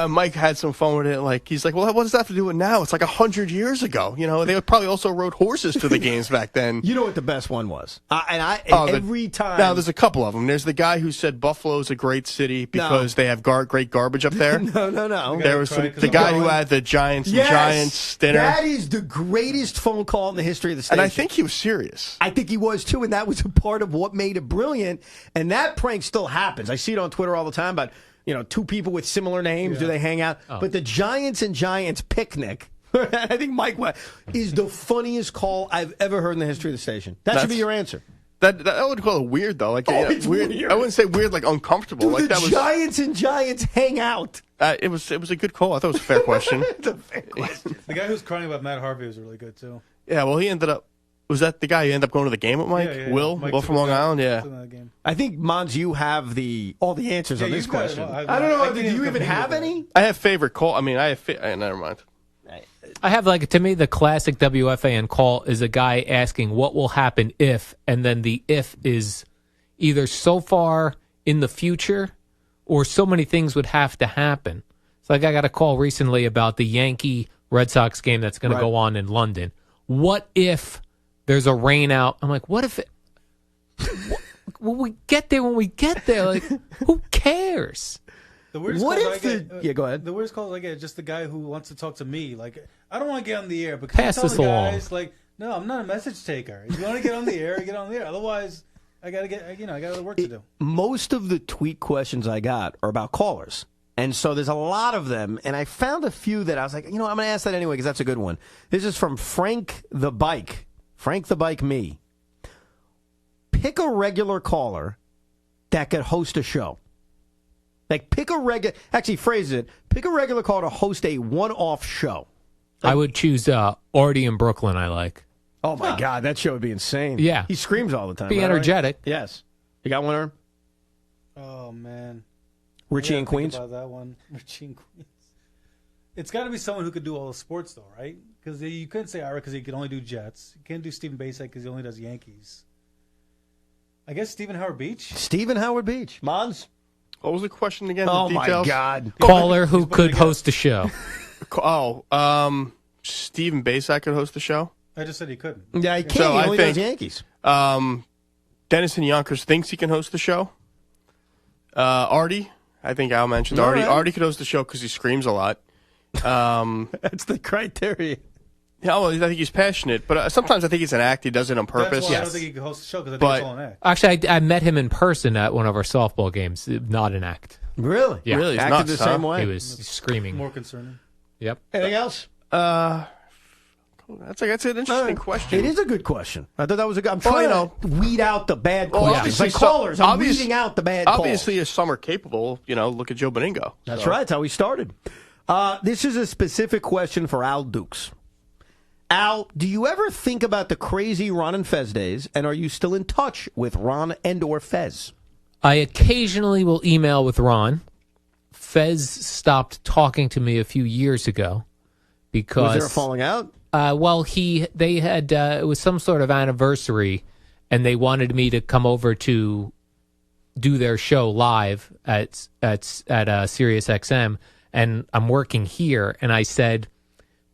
Mike had some fun with it. Like he's like, well, what does that have to do with now? It's like 100 years ago. They probably also rode horses to the games back then. You know what the best one was? Every time. Now there's a couple of them. There's the guy who said Buffalo's a great city because they have great garbage up there. No. There was the guy who had the Giants and Giants dinner. That is the greatest phone call in the history of the station. And I think he was serious. I think he was too, and that was a part of what made it brilliant. And that prank still happens. I see it on Twitter all the time about, two people with similar names. Do they hang out? Oh. But the Giants and Giants picnic, I think Mike is the funniest call I've ever heard in the history of the station. That should be your answer. That I would call it weird though. Like it's weird. I wouldn't say weird, like uncomfortable. Dude, like the Giants and Giants hang out. It was a good call. I thought it was a fair question. It's a fair question. The guy who's crying about Matt Harvey was really good too. Yeah, well, he ended up. Was that the guy who ended up going to the game with Mike? Yeah. Will from Long Island? Yeah. I think, Mons, you have all the answers on this question. I don't know. Do you even have any? I have favorite call. I mean, never mind. I have, to me, the classic WFAN call is a guy asking what will happen if, and then the if is either so far in the future or so many things would have to happen. So I got a call recently about the Yankee-Red Sox game that's going to go on in London. What if there's a rain out? I'm like, what if it... When we get there, who cares? The weirdest what calls if I get, yeah, go ahead. The weirdest calls I get is just the guy who wants to talk to me. Like, I don't want to get on the air, but pass can you this tell the along. guys, like, no, I'm not a message taker. If you want to get on the air, get on the air. Otherwise, I got other work to do. Most of the tweet questions I got are about callers. And so there's a lot of them, and I found a few that I was like, I'm going to ask that anyway because that's a good one. This is from Frank the Bike. Frank the Bike me. Pick a regular caller that could host a show. Like, pick a regular caller to host a one-off show. I would choose Artie in Brooklyn, I like. Oh, my God, that show would be insane. Yeah. He screams all the time. Be energetic. Right? Yes. You got one, Erm? Oh, man. Richie in Queens? About that one. Richie in Queens. It's got to be someone who could do all the sports, though, right? Because you couldn't say Ira because he could only do Jets. You can't do Stephen Bayside because he only does Yankees. I guess Stephen Howard Beach. Stephen Howard Beach. Mons? What was the question again? Oh, The my details? God. Caller who could host a show. Stephen Basak could host the show. I just said he couldn't. Yeah, he can't. So He I only think- does Yankees. Dennis Yonkers thinks he can host the show. Artie, I think Al mentioned All Artie. right. Artie could host the show because he screams a lot. That's the criteria. Yeah, well, I think he's passionate, but sometimes I think it's an act. He does it on purpose. That's why I don't think he could host the show because I think But- it's all an act. Actually, I met him in person at one of our softball games. Not an act. Really? Yeah. Really? He's Acted nuts, the same huh? way? He was screaming. More concerning. Yep. Anything else? That's an interesting question. It is a good question. I thought that was a good. I'm Well, trying to weed out the bad questions. obviously Like callers, I'm obvious- weeding out the bad Obviously, calls. if some are capable, look at Joe Beningo. That's So- right. That's how we started. This is a specific question for Al Dukes. Al, do you ever think about the crazy Ron and Fez days, and are you still in touch with Ron and or Fez? I occasionally will email with Ron. Fez stopped talking to me a few years ago because Was there a falling out? well, they had it was some sort of anniversary, and they wanted me to come over to do their show live at Sirius XM, and I'm working here, and I said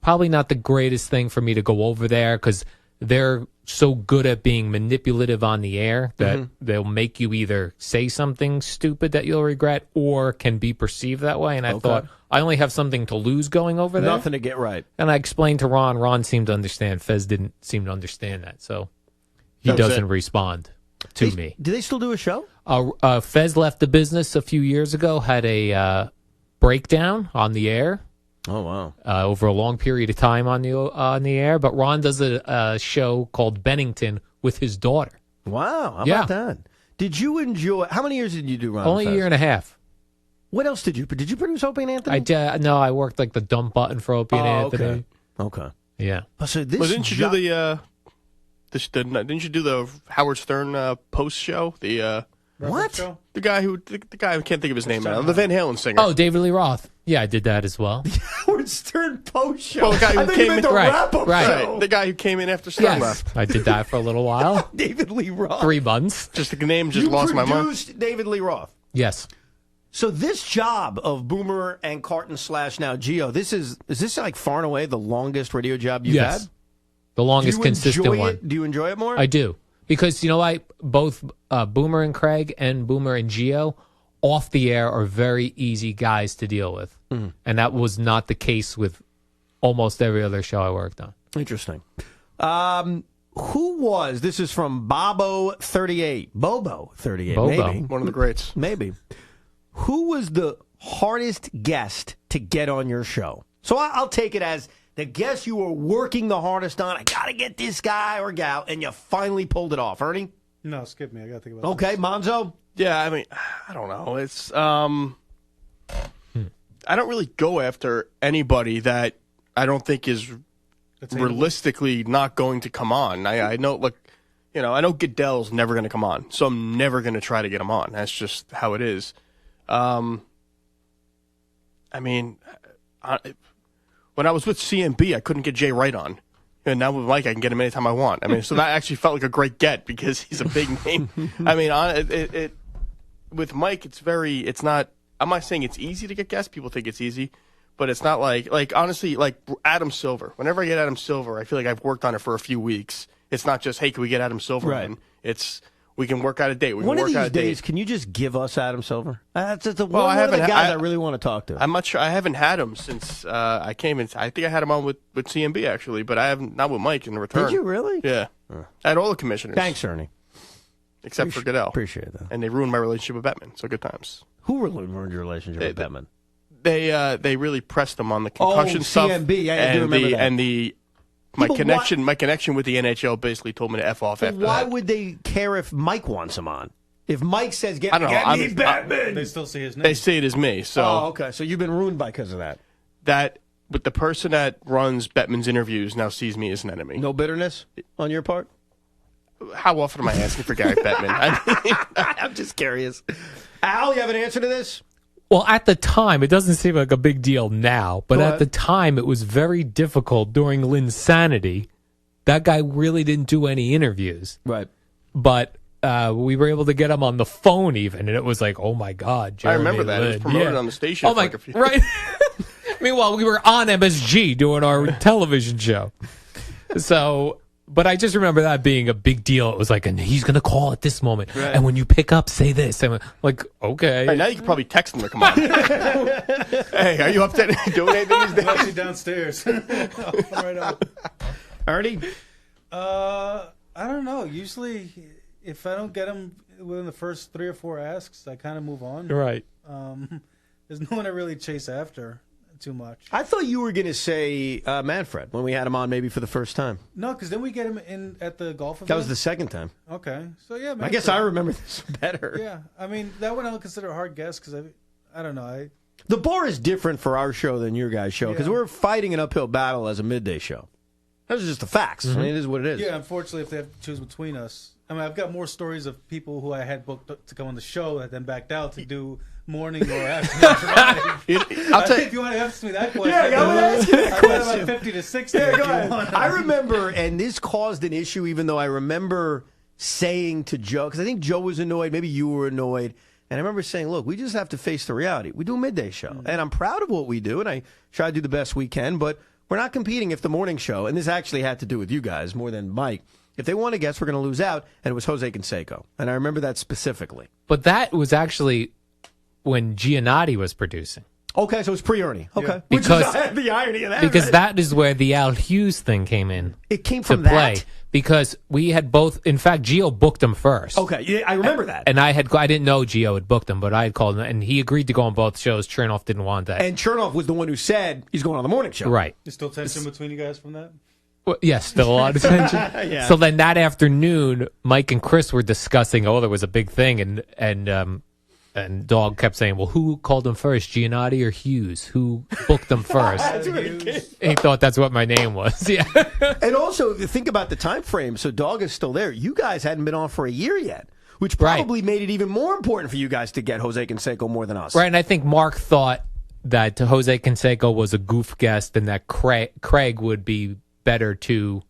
probably not the greatest thing for me to go over there because they're so good at being manipulative on the air that they'll make you either say something stupid that you'll regret or can be perceived that way. And I thought, I only have something to lose going over there. Nothing to get right. And I explained to Ron. Ron seemed to understand. Fez didn't seem to understand that. So he That was doesn't it. respond to me. Do they still do a show? Fez left the business a few years ago, had a breakdown on the air. Oh, wow. Over a long period of time on the air. But Ron does a show called Bennington with his daughter. Wow. How Yeah. about that? Did you enjoy, how many years did you do Ron Only and a Fez? year and a half. What else did you produce Opie and Anthony? No, I worked like the dump button for Opie and Anthony. okay. Okay. Yeah. So this Well, didn't you do didn't you do the Howard Stern post show? What? Show? The guy who I can't think of his name now. The Van Halen singer. Oh, David Lee Roth. Yeah, I did that as well. Howard Stern post show. Well, the guy who I thought came you meant in- the Right, wrap-up right. show. The guy who came in after Stern Yes, left. I did that for a little while. David Lee Roth. 3 months. Just the name just You lost my mind. produced David Lee Roth. Yes. So this job of Boomer and Carton / now Geo, is this like far and away the longest radio job you've Yes. had? The Do longest you consistent enjoy one. it? Do you enjoy it more? I do. Because, both Boomer and Craig and Boomer and Geo off the air are very easy guys to deal with. And that was not the case with almost every other show I worked on. Interesting. Who was, this is from Bobo38. Bobo38, Bobo. maybe. One of the greats. Maybe. Who was the hardest guest to get on your show? So I'll take it as the guest you were working the hardest on. I got to get this guy or gal, and you finally pulled it off. Ernie? No, skip me. I got to think about Okay, Monzo? Yeah, I mean, I don't know. It's I don't really go after anybody that I don't think is this. realistically not going to come on. I know, look, I know Goodell's never going to come on, so I'm never going to try to get him on. That's just how it is. I mean, when I was with CMB, I couldn't get Jay Wright on. And now with Mike, I can get him anytime I want. I mean, so that actually felt like a great get because he's a big name. I mean, with Mike, it's not, I'm not saying it's easy to get guests. People think it's easy, but it's not like honestly, like Adam Silver. Whenever I get Adam Silver, I feel like I've worked on it for a few weeks. It's not just, hey, can we get Adam Silver Right. in? It's, we can work out a date. We One can of work out these a date. days, can you just give us Adam Silver? That's one I of the haven't guys ha- I really want to talk to. I'm not sure. I haven't had him since I came in. I think I had him on with CMB actually, but I haven't, not with Mike in return. Did you really? Yeah. I had all the commissioners. Thanks, Ernie. Except for Goodell. Appreciate that. And they ruined my relationship with Bettman, so good times. Who ruined your relationship with Bettman? They really pressed him on the concussion stuff. CMB, yeah, I do remember that. And my but connection with the NHL basically told me to F off after Why that. would they care if Mike wants him on? If Mike says, get I don't know. me Bettman. They still see his name. They see it as me, so Oh, okay. So you've been ruined because of that. that but the person that runs Bettman's interviews now sees me as an enemy. No bitterness on your part? How often am I asking for Gary Bettman? I mean, I'm just curious. Al, you have an answer to this? Well, at the time, it doesn't seem like a big deal now, but Go at ahead. the time, it was very difficult during Linsanity. That guy really didn't do any interviews. Right. But we were able to get him on the phone even, and it was like, oh my God, I Jeremy remember that. It was Lin. promoted on the station. Oh my, right. Meanwhile, we were on MSG doing our television show. So, but I just remember that being a big deal. It was like, and he's going to call at this moment. Right. And when you pick up, say this. I'm like, okay. Right, now you can probably text him to come on. Hey, are you up to doing anything these days? I'm actually downstairs. Right up. Ernie? I don't know. Usually, if I don't get them within the first 3 or 4 asks, I kind of move on. Right. There's no one I really chase after too much. I thought you were going to say Manfred when we had him on maybe for the first time. No, because then we get him in at the golf event. That was the second time. Okay. So, yeah, I guess I remember this better. Yeah. I mean, that one I would consider a hard guess because I don't know. The bar is different for our show than your guys' show because Yeah. we're fighting an uphill battle as a midday show. Those are just the facts. I mean, it is what it is. Yeah, unfortunately, if they have to choose between us. I mean, I've got more stories of people who I had booked to come on the show that then backed out to do morning or afternoon drive. I'll tell If you. you want to ask me that question, Yeah, I'm gonna ask you that I've got question. about 50 to 60. Yeah, if go you ahead. want. I remember, and this caused an issue, even though I remember saying to Joe, because I think Joe was annoyed, maybe you were annoyed, and I remember saying, look, we just have to face the reality. We do a midday show, and I'm proud of what we do, and I try to do the best we can, but we're not competing if the morning show, and this actually had to do with you guys more than Mike. If they want to guess, we're going to lose out, and it was Jose Canseco, and I remember that specifically. But that was actually when Giannotti was producing. Okay, so it's pre-Ernie. Okay. Yeah. Which Because- is the irony of that. Because right? that is where the Al Hughes thing came in It came to from play. that. Because we had both, in fact, Gio booked him first. Okay, yeah, I remember that. And I didn't know Gio had booked him, but I had called him, and he agreed to go on both shows. Chernoff didn't want that. And Chernoff was the one who said he's going on the morning show. Right. There's still tension between you guys from that? Well, yes, still a lot of tension. Yeah. So then that afternoon, Mike and Chris were discussing, there was a big thing, and Dog kept saying, well, who called him first, Giannotti or Hughes? Who booked him first? He thought that's what my name was. Yeah. And also, think about the time frame. So Dog is still there. You guys hadn't been on for a year yet, which Right. probably made it even more important for you guys to get Jose Canseco more than us. Right, and I think Mark thought that Jose Canseco was a goof guest and that Craig would be better to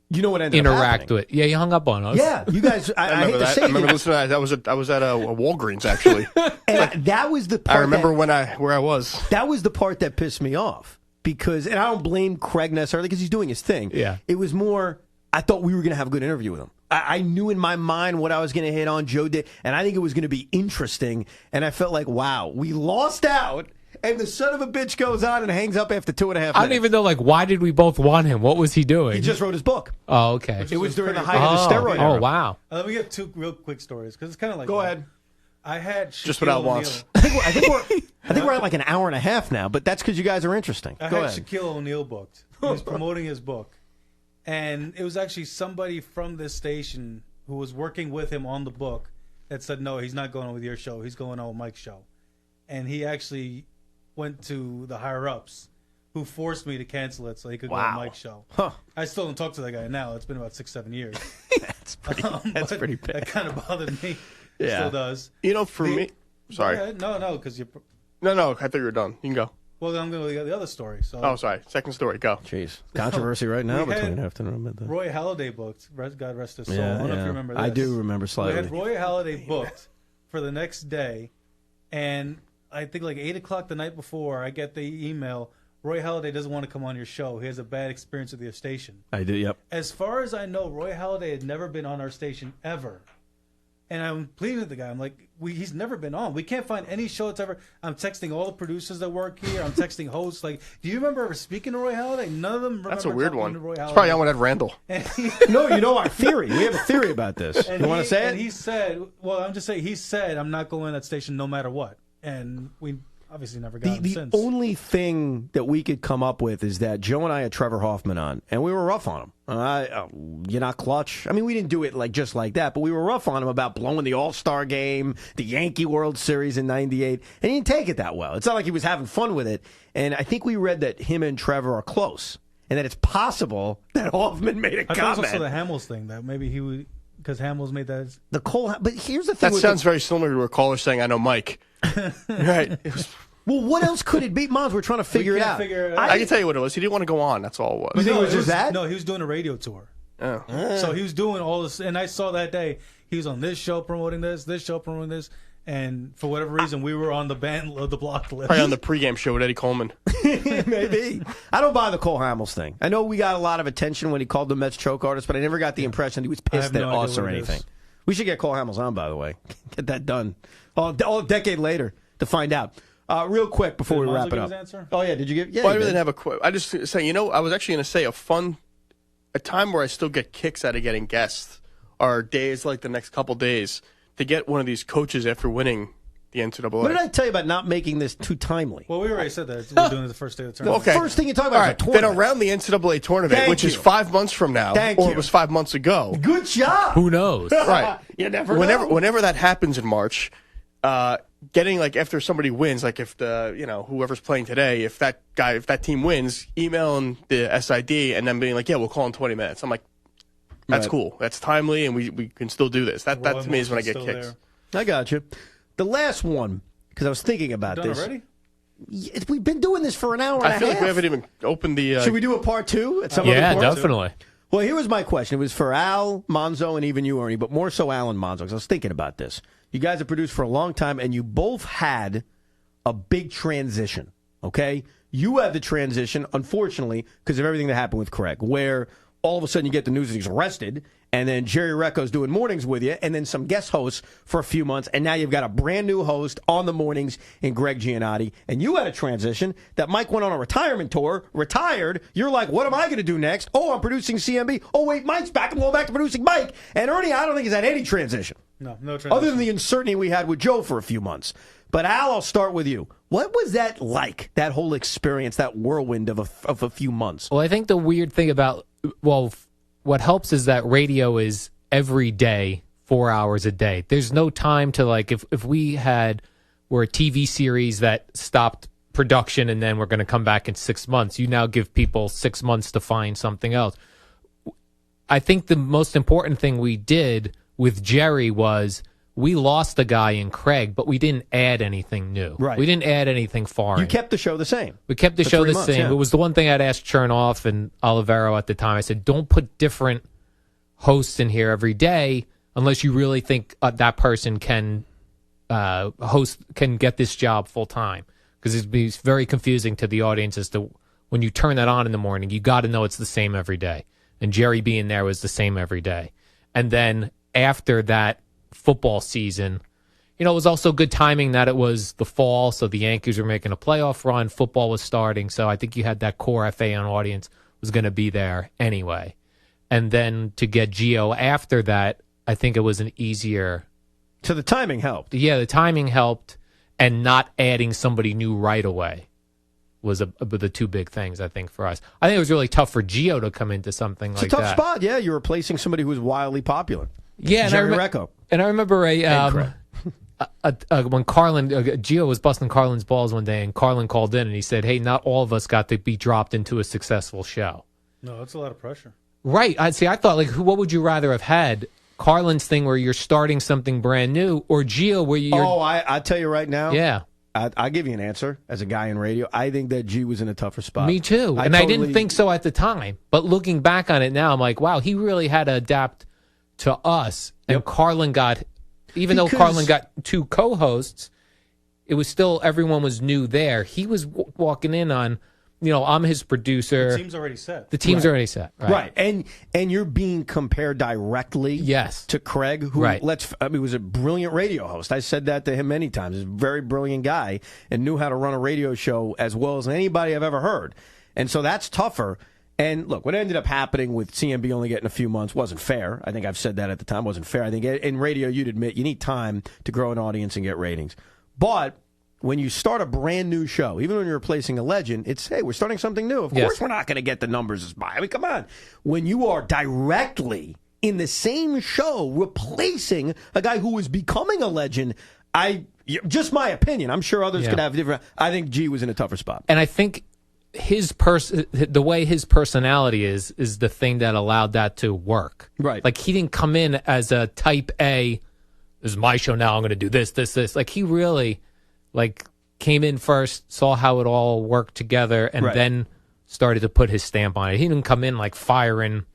You know what ended up interact happening? with. Yeah, you hung up on us. Yeah, you guys. I hate remember to that. say I remember it, listening to that. I was at a Walgreens actually. and that was the part. I remember that, where I was. that was the part that pissed me off because, and I don't blame Craig necessarily because he's doing his thing. Yeah. It was more. I thought we were going to have a good interview with him. I knew in my mind what I was going to hit on. Joe did, and I think it was going to be interesting. And I felt like, wow, we lost out. And the son of a bitch goes on and hangs up after 2.5 minutes. I don't even know, why did we both want him? What was he doing? He just wrote his book. Oh, okay. It was during the pretty- height of the steroid era. Oh, wow. Let me get 2 real quick stories because it's kind of like Go that. ahead. I had Just Shaquille what I O'Neal. want. I think we're at like an hour and a half now, but that's because you guys are interesting. I Go had ahead. Shaquille O'Neal booked. He was promoting his book. And it was actually somebody from this station who was working with him on the book that said, no, he's not going on with your show. He's going on with Mike's show. And he actually went to the higher-ups who forced me to cancel it so he could go on Wow. Mike's show. Huh. I still don't talk to that guy now. It's been about 6-7 years. That's pretty. But pretty bad. That kind of bothered me. Yeah. Still does. You know, for me. Sorry. Go ahead. No, because you're... No, I thought you were done. You can go. Well, I'm going to go to the other story. So Oh, sorry. Second story. Go. Jeez, controversy right now We had between afternoon and midday. Roy Halladay booked. God rest his soul. I don't know if you remember this. I do remember We slightly. had Roy Halladay booked for the next day, and I think like 8 o'clock the night before, I get the email, Roy Halladay doesn't want to come on your show. He has a bad experience with your station. I do. Yep. As far as I know, Roy Halladay had never been on our station ever. And I'm pleading with the guy. I'm like, he's never been on. We can't find any show that's ever. I'm texting all the producers that work here. I'm texting hosts. Like, do you remember ever speaking to Roy Halladay? None of them remember. That's a weird talking one. to Roy It's Halladay. probably on with Ed Randall. And he, No, you know our theory. We have a theory about this. and You want to say and it? he said, well, I'm just saying, he said, I'm not going to that station no matter what. And we obviously never got him The since. only thing that we could come up with is that Joe and I had Trevor Hoffman on, and we were rough on him. You're not clutch. I mean, we didn't do it just like that, but we were rough on him about blowing the All-Star game, the Yankee World Series in '98, and he didn't take it that well. It's not like he was having fun with it. And I think we read that him and Trevor are close, and that it's possible that Hoffman made a I thought it was comment. also the Hamels thing that maybe he would, because Hamels made that. The Cole, but here's the thing. That with sounds very similar to a caller saying, "I know Mike." Right. It was, well, what else could it be? Moms, we're trying to figure it can't out. figure it out. I can tell you what it was. He didn't want to go on. That's all it was. You think it was just that? No, he was doing a radio tour. Oh. So he was doing all this, and I saw that day He was on this show promoting this show promoting this. And for whatever reason, we were on the block list. Probably on the pregame show with Eddie Coleman. Maybe. I don't buy the Cole Hamels thing. I know we got a lot of attention when he called the Mets choke artist, but I never got the impression he was pissed at us or anything. We should get Cole Hamels on, by the way. Get that done. All a decade later to find out. Real quick before we wrap it up. Oh, yeah, did you give? Yeah, well, I really didn't have a quote. I just say, I was actually going to say a time where I still get kicks out of getting guests are days like the next couple days to get one of these coaches after winning the NCAA. What did I tell you about not making this too timely? Well, we already said that. We're doing it the first day of the tournament. Okay. First thing you talk about is the tournament. Then around the NCAA tournament, which is 5 months from now, it was 5 months ago. Good job. Who knows? Right. You never know. Whenever that happens in March, getting like after somebody wins, like if whoever's playing today, if that team wins, emailing the SID and then being like, yeah, we'll call in 20 minutes. I'm like, that's cool. That's timely, and we can still do this. That to me is when I get kicks. There. I got you. The last one, because I was thinking about Done this. Already? We've been doing this for an hour and a half. I feel like we haven't even opened the... Should we do a part two at some Yeah, other point? definitely. Well, here was my question. It was for Al, Monzo, and even you, Ernie, but more so Al and Monzo, because I was thinking about this. You guys have produced for a long time, and you both had a big transition, okay? You had the transition, unfortunately, because of everything that happened with Craig, where all of a sudden you get the news that he's arrested, and then Jerry Recco's doing mornings with you, and then some guest hosts for a few months, and now you've got a brand new host on the mornings in Greg Giannotti, and you had a transition that Mike went on a retirement tour, retired. You're like, what am I going to do next? Oh, I'm producing CMB. Oh, wait, Mike's back. I'm going back to producing Mike. And Ernie, I don't think he's had any transition. No transition. Other than the uncertainty we had with Joe for a few months. But Al, I'll start with you. What was that like, that whole experience, that whirlwind of a few months? Well, I think the weird thing about, what helps is that radio is every day, 4 hours a day. There's no time to, like, if we were a TV series that stopped production and then we're going to come back in 6 months, you now give people 6 months to find something else. I think the most important thing we did with Jerry was we lost the guy in Craig, but we didn't add anything new. Right. We didn't add anything foreign. You kept the show the same. We kept the For show 3 the months, same. yeah. It was the one thing I'd asked Chernoff and Olivero at the time. I said, don't put different hosts in here every day unless you really think that person can get this job full time. Because it'd be very confusing to the audience as to when you turn that on in the morning, you got to know it's the same every day. And Jerry being there was the same every day. And then after that football season, it was also good timing that it was the fall, so the Yankees were making a playoff run. Football was starting, so I think you had that core FAN audience was going to be there anyway. And then to get Gio after that, I think it was an easier... So the timing helped. Yeah, the timing helped, and not adding somebody new right away was the two big things, I think, for us. I think it was really tough for Gio to come into something like that. It's a tough spot, yeah. You're replacing somebody who was wildly popular. Yeah, Jerry Recco. And I remember when Carlin, Gio was busting Carlin's balls one day, and Carlin called in and he said, hey, not all of us got to be dropped into a successful show. No, that's a lot of pressure. Right. I thought, like, what would you rather have had? Carlin's thing where you're starting something brand new, or Gio where you're... Oh, I tell you right now. Yeah. I'll give you an answer as a guy in radio. I think that G was in a tougher spot. Me too. I didn't think so at the time. But looking back on it now, I'm like, wow, he really had to adapt to us. And Carlin got, even though Carlin got two co-hosts, it was still, everyone was new there. He was walking in on, I'm his producer. The team's already set. The team's already set. Right. And you're being compared directly to Craig, who was a brilliant radio host. I said that to him many times. He's a very brilliant guy and knew how to run a radio show as well as anybody I've ever heard. And so that's tougher. And look, what ended up happening with CMB only getting a few months wasn't fair. I think I've said that at the time. Wasn't fair. I think in radio, you'd admit you need time to grow an audience and get ratings. But when you start a brand new show, even when you're replacing a legend, it's, hey, we're starting something new. Of course we're not going to get the numbers as high. I mean, come on. When you are directly in the same show replacing a guy who is becoming a legend, just my opinion. I'm sure others could have different. I think G was in a tougher spot. And I think the way his personality is the thing that allowed that to work. Right. Like, he didn't come in as a type A, this is my show now, I'm going to do this. Like, he really... came in first, saw how it all worked together, and then started to put his stamp on it. He didn't come in firing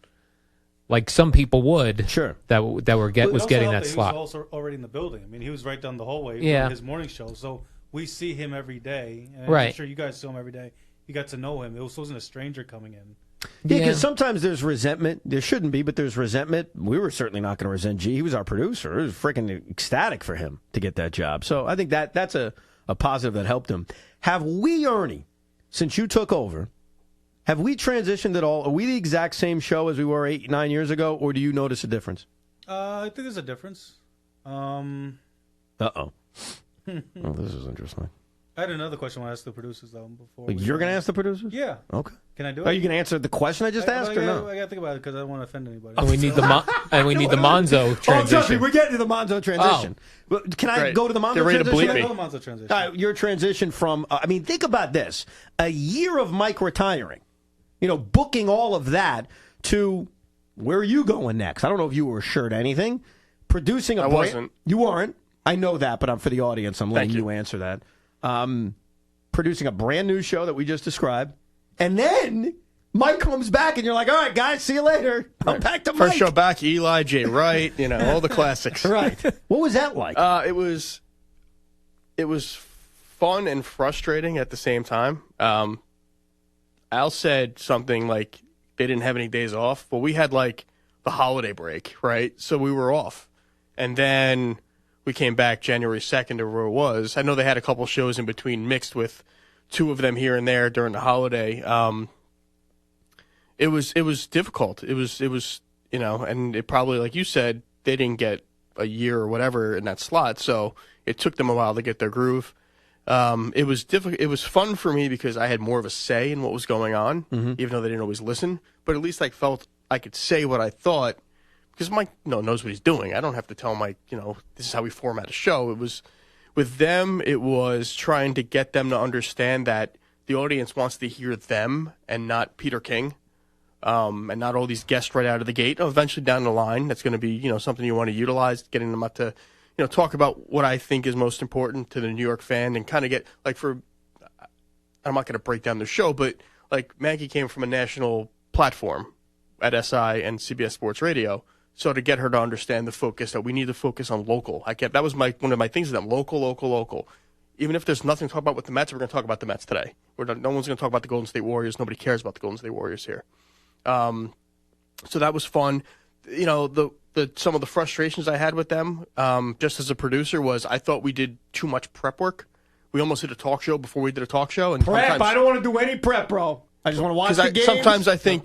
like some people would. Sure. That were It was also getting helped that He slot. was also already in the building. I mean, he was right down the hallway Yeah. doing his morning show. So we see him every day. And I'm Right. sure you guys saw him every day. You got to know him. It wasn't a stranger coming in. Yeah, because sometimes there's resentment. There shouldn't be, but there's resentment. We were certainly not going to resent G. He was our producer. It was freaking ecstatic for him to get that job. So I think that's a positive that helped him. Have we, Ernie, since you took over, have we transitioned at all? Are we the exact same show as we were 8-9 years ago, or do you notice a difference? I think there's a difference. Uh-oh. Oh, this is interesting. I had another question I want to ask the producers, though. Before You're going to ask the producers? Yeah. Okay. Can I do it? Are you going to answer the question I just asked, or no? I got to think about it because I don't want to offend anybody. And we need the Monzo Oh, trust me, transition. we're getting to the Monzo transition. Well, can I Great. go to the Monzo Get ready to transition? bleep me. Go to Monzo transition. All right, your transition from, I mean, think about this. A year of Mike retiring, booking all of that to where are you going next? I don't know if you were assured anything. Producing a I wasn't. You weren't. I know that, but for the audience, I'm letting Thank you answer that. Producing a brand new show that we just described. And then Mike comes back and you're like, all right, guys, see you later. I'm back to Mike. First show back, Eli, Jay Wright, all the classics. Right. What was that like? It was fun and frustrating at the same time. Al said something like they didn't have any days off. Well, we had like the holiday break, right? So we were off. And then we came back January 2nd or where it was. I know they had a couple shows in between mixed with two of them here and there during the holiday. It was difficult. It was and it probably, like you said, they didn't get a year or whatever in that slot, so it took them a while to get their groove. It was difficult. It was fun for me because I had more of a say in what was going on, even though they didn't always listen. But at least I felt I could say what I thought because Mike knows what he's doing. I don't have to tell Mike, this is how we format a show. It was with them. It was trying to get them to understand that the audience wants to hear them and not Peter King, and not all these guests right out of the gate. Eventually down the line, that's going to be something you want to utilize, getting them up to talk about what I think is most important to the New York fan and kind of get I'm not going to break down the show, but like Maggie came from a national platform at SI and CBS Sports Radio. So to get her to understand the focus that we need to focus on local, that was one of my things to them: local. Even if there's nothing to talk about with the Mets, we're going to talk about the Mets today. No one's going to talk about the Golden State Warriors. Nobody cares about the Golden State Warriors here. So that was fun. Some of the frustrations I had with them, just as a producer, was I thought we did too much prep work. We almost did a talk show before we did a talk show. And Prep? I don't want to do any prep, bro. I just want to watch the games. Sometimes I think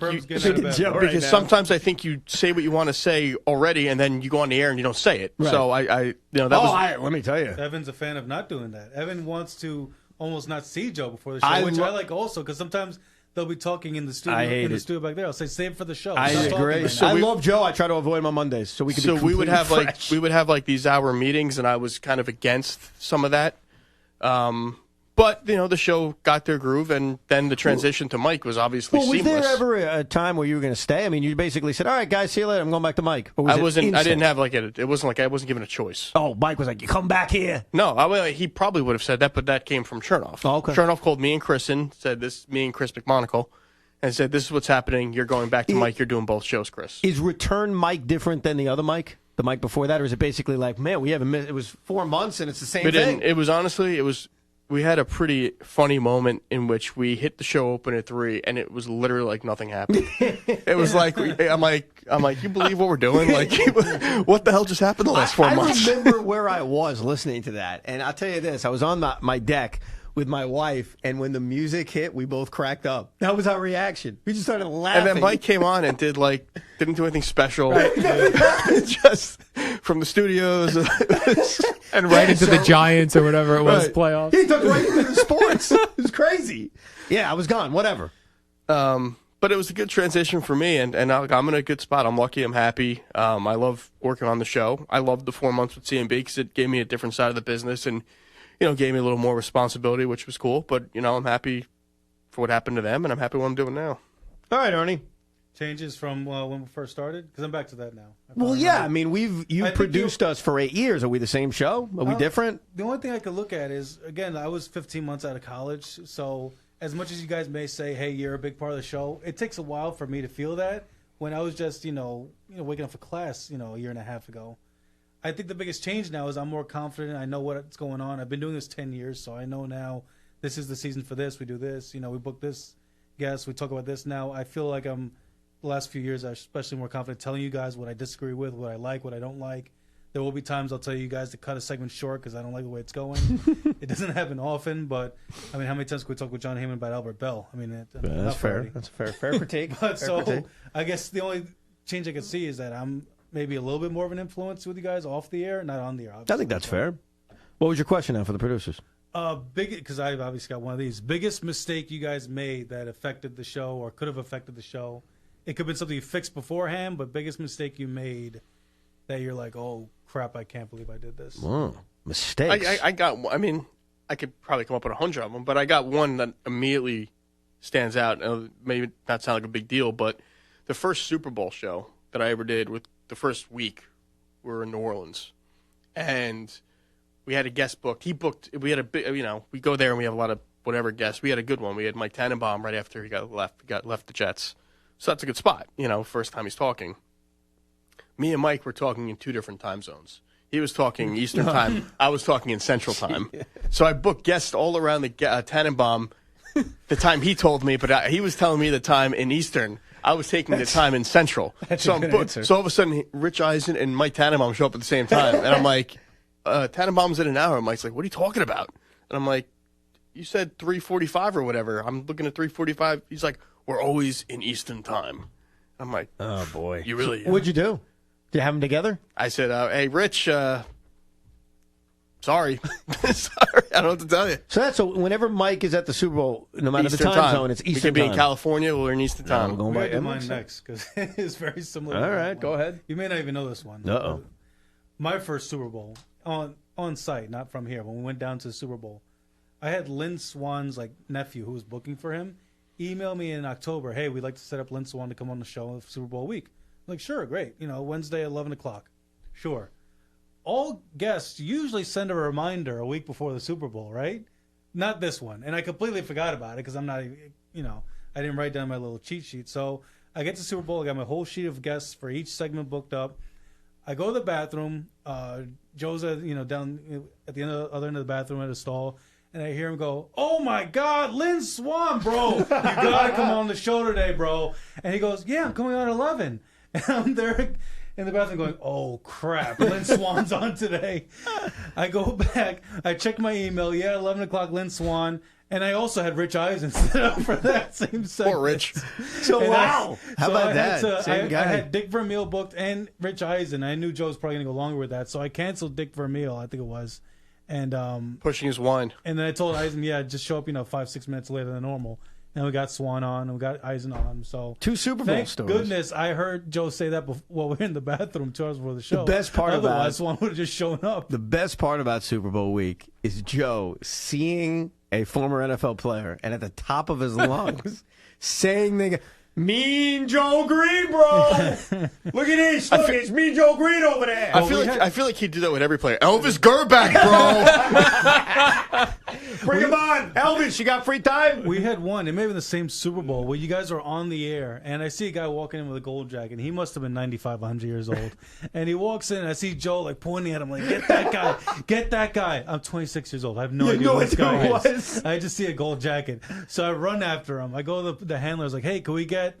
sometimes I think you say what you want to say already, and then you go on the air and you don't say it. Right. So let me tell you, Evan's a fan of not doing that. Evan wants to almost not see Joe before the show, which I like also because sometimes they'll be talking in the studio studio back there. I'll say save it for the show. I agree. Right I love Joe. I try to avoid him on Mondays so we can. So we would have fresh. we would have these hour meetings, and I was kind of against some of that. But the show got their groove, and then the transition to Mike was obviously was seamless. there ever a time where you were going to stay? I mean, you basically said, "All right, guys, see you later. I'm going back to Mike." Or was I wasn't. instant? I didn't have it wasn't like I wasn't given a choice. Oh, Mike was like, "You come back here." No, he probably would have said that, but that came from Chernoff. Oh, okay. Chernoff called me and Chris and said this. Me and Chris McMonagle, and said, "This is what's happening. You're going back to Mike. You're doing both shows, Chris." Is return Mike different than the other Mike? The Mike before that, or is it basically like, man, we haven't missed? It was 4 months, and it's the same thing. It was honestly, we had a pretty funny moment in which we hit the show open at 3, and it was literally like nothing happened. It was like I'm like, you believe what we're doing? Like, what the hell just happened the last 4 months? I remember where I was listening to that, and I'll tell you this: I was on my deck with my wife, and when the music hit, we both cracked up. That was our reaction. We just started laughing. And then Mike came on and didn't do anything special, just from the studios and right into the Giants or whatever it was, Right. playoffs. He took right into the sports. It was crazy. Yeah, I was gone. Whatever. But it was a good transition for me, and I'm in a good spot. I'm lucky. I'm happy. I love working on the show. I loved the 4 months with CMB because it gave me a different side of the business and gave me a little more responsibility, which was cool. But I'm happy for what happened to them, and I'm happy what I'm doing now. All right, Ernie. Changes from when we first started? Because I'm back to that now. Well, yeah. I mean, you produced us for 8 years. Are we the same show? Are we different? The only thing I could look at is, again, I was 15 months out of college. So as much as you guys may say, hey, you're a big part of the show, it takes a while for me to feel that. when I was just, waking up for class, a year and a half ago. I think the biggest change now is I'm more confident. I know what's going on. I've been doing this 10 years, so I know now this is the season for this. We do this. We book this guest. We talk about this now. I feel like the last few years, I'm especially more confident telling you guys what I disagree with, what I like, what I don't like. There will be times I'll tell you guys to cut a segment short because I don't like the way it's going. It doesn't happen often, but, how many times can we talk with John Heyman about Albert Bell? That's fair. Already. That's a fair critique. But fair critique. I guess the only change I can see is that I'm maybe a little bit more of an influence with you guys off the air, not on the air. I Obviously. think that's fair. What was your question now for the producers? Because I've obviously got one of these. Biggest mistake you guys made that affected the show or could have affected the show. It could have been something you fixed beforehand, but biggest mistake you made that you're like, oh, crap, I can't believe I did this. Whoa, mistakes. I got. I mean, I could probably come up with 100 of them, but I got one that immediately stands out. Maybe not sound like a big deal, but the first Super Bowl show that I ever did with the first week, we were in New Orleans, and we had a guest booked. He booked. We had we go there and we have a lot of whatever guests. We had a good one. We had Mike Tannenbaum right after he got left the Jets, so that's a good spot. First time he's talking. Me and Mike were talking in two different time zones. He was talking Eastern time. I was talking in Central time. So I booked guests all around the Tannenbaum, the time he told me, but he was telling me the time in Eastern. I was taking the time in Central. So I'm booked. So all of a sudden, Rich Eisen and Mike Tannenbaum show up at the same time. And I'm like, Tannenbaum's in an hour. And Mike's like, what are you talking about? And I'm like, you said 3:45 or whatever. I'm looking at 3:45. He's like, we're always in Eastern time. I'm like, oh, boy. You really? What'd you do? Did you have them together? I said, hey, Rich, sorry. Sorry, I don't know what to tell you. So whenever Mike is at the Super Bowl, no matter Eastern the time zone, it's Eastern time. We could be in California, we're in Eastern time. I'm going We're by going to mine next because it's very similar. All right, go ahead. You may not even know this one. Uh-oh. My first Super Bowl on site, not from here. When we went down to the Super Bowl, I had Lynn Swan's nephew who was booking for him email me in October. Hey, we'd like to set up Lynn Swan to come on the show for Super Bowl week. I'm like, sure, great. Wednesday 11 o'clock. Sure. All guests usually send a reminder a week before the Super Bowl, right? Not this one. And I completely forgot about it because I'm not, I didn't write down my little cheat sheet. So I get to Super Bowl. I got my whole sheet of guests for each segment booked up. I go to the bathroom. Joe's, down at the other end of the bathroom at a stall. And I hear him go, oh, my God, Lynn Swan, bro. You got to come on the show today, bro. And he goes, yeah, I'm coming on at 11. And I'm there in the bathroom going, oh, crap, Lynn Swan's on today. I go back. I check my email. Yeah, 11 o'clock, Lynn Swan. And I also had Rich Eisen set up for that same segment. Poor Rich. Wow. How about that? Same guy. I had Dick Vermeil booked and Rich Eisen. I knew Joe was probably going to go longer with that. So I canceled Dick Vermeil, I think it was. And pushing his wine. And then I told Eisen, yeah, just show up, 5-6 minutes later than normal. And we got Swan on, and we got Eisen on. So two Super Bowl thank stories. Goodness, I heard Joe say that while we were in the bathroom 2 hours before the show. The best part Otherwise, Swan would have just shown up. The best part about Super Bowl week is Joe seeing a former NFL player and at the top of his lungs saying Mean Joe Green, bro. Look at this. Look, it's Mean Joe Green over there. I feel like he'd do that with every player. Elvis Gerback, bro. Bring him on. Elvis, you got free time? We had one. It may have been the same Super Bowl where you guys were on the air, and I see a guy walking in with a gold jacket. He must have been 95, 100 years old. And he walks in, and I see Joe pointing at him like, get that guy. Get that guy. I'm 26 years old. I have no idea who this guy is. I just see a gold jacket. So I run after him. I go to the handlers like, hey, can we get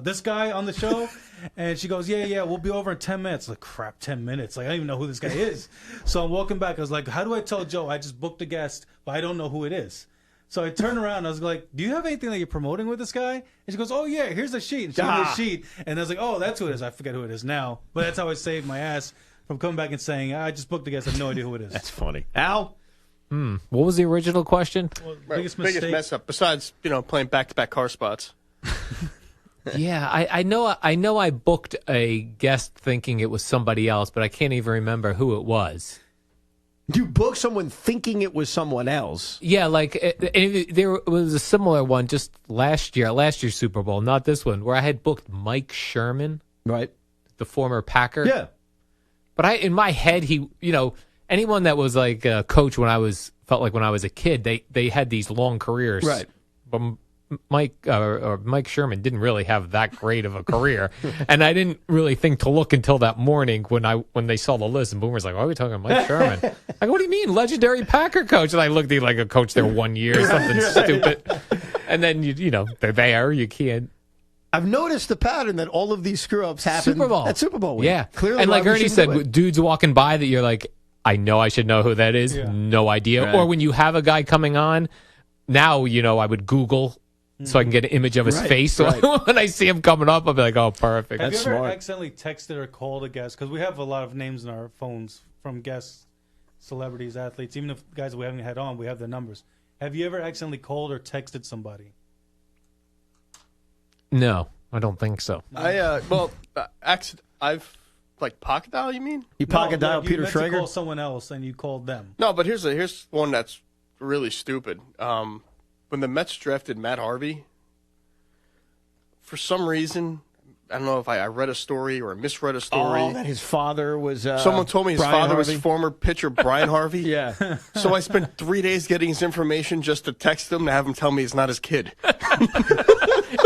this guy on the show? And she goes, yeah, we'll be over in 10 minutes. Like, crap, 10 minutes. I don't even know who this guy is. So I'm walking back. I was like, how do I tell Joe I just booked a guest, but I don't know who it is? So I turned around. I was like, do you have anything that you're promoting with this guy? And she goes, oh, yeah, here's the sheet. And she gave me a sheet. And I was like, oh, that's who it is. I forget who it is now. But that's how I saved my ass from coming back and saying, I just booked a guest. I have no idea who it is. That's funny. Al? What was the original question? Well, biggest mess up, besides, playing back-to-back car spots. Yeah, I know I booked a guest thinking it was somebody else, but I can't even remember who it was. You booked someone thinking it was someone else? Yeah, there was a similar one just last year's Super Bowl, not this one, where I had booked Mike Sherman, right, the former Packer. Yeah. But in my head, anyone that was like a coach when I was a kid, they had these long careers. Right. Mike or Mike Sherman didn't really have that great of a career, and I didn't really think to look until that morning when they saw the list. And Boomer's like, "Why are we talking about Mike Sherman?" I go, "What do you mean, legendary Packer coach?" And I looked at like a coach there 1 year, something stupid. And then you know they're there. You can't. I've noticed the pattern that all of these screw ups happen Super Bowl. at Super Bowl week. Yeah, Clearly, and like why we Ernie shouldn't do said, it. dudes walking by that you're like, I know I should know who that is. Yeah. No idea. Right. Or when you have a guy coming on, now I would Google so I can get an image of his Right, face. So right. when I see him coming up, I'll be like, oh, perfect. Have That's you ever smart. accidentally texted or called a guest? Because we have a lot of names in our phones from guests, celebrities, athletes, even if guys we haven't had on, we have their numbers. Have you ever accidentally called or texted somebody? No, I don't think so. I've like pocket dial. You mean? You pocket dial like Peter you meant to Schrager? call someone else and you called them. No, but here's one that's really stupid. When the Mets drafted Matt Harvey, for some reason, I don't know if I read a story or misread a story. Oh, that his father was. Someone told me his Brian father Harvey. was former pitcher Brian Harvey. Yeah. So I spent 3 days getting his information just to text him to have him tell me he's not his kid.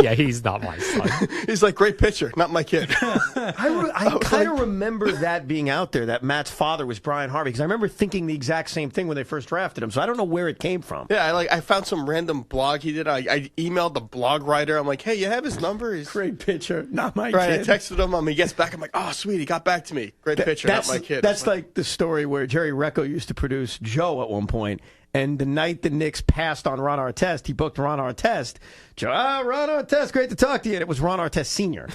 Yeah, he's not my son. He's like, great pitcher, not my kid. I kind of remember that being out there, that Matt's father was Brian Harvey, because I remember thinking the exact same thing when they first drafted him. So I don't know where it came from. Yeah, I found some random blog he did. I emailed the blog writer. I'm like, hey, you have his number? He's Great pitcher, not my right. kid. I texted him. He gets back. I'm like, oh, sweet, he got back to me. Great pitcher, not my kid. That's like the story where Jerry Recco used to produce Joe at one point, and the night the Knicks passed on Ron Artest, he booked Ron Artest. Joe, Ron Artest, great to talk to you. And it was Ron Artest Sr.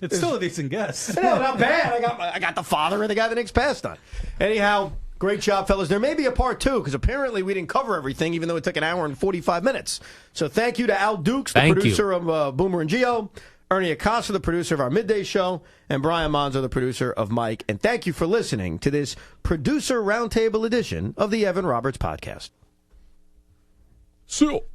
It's still a decent guess. No, not bad. I got the father and the guy the Knicks passed on. Anyhow, great job, fellas. There may be a part 2, because apparently we didn't cover everything, even though it took an hour and 45 minutes. So thank you to Al Dukes, the Thank you. producer of Boomer and Geo, Ernie Acosta, the producer of our midday show, and Brian Monzo, the producer of Mike. And thank you for listening to this producer roundtable edition of the Evan Roberts podcast. So.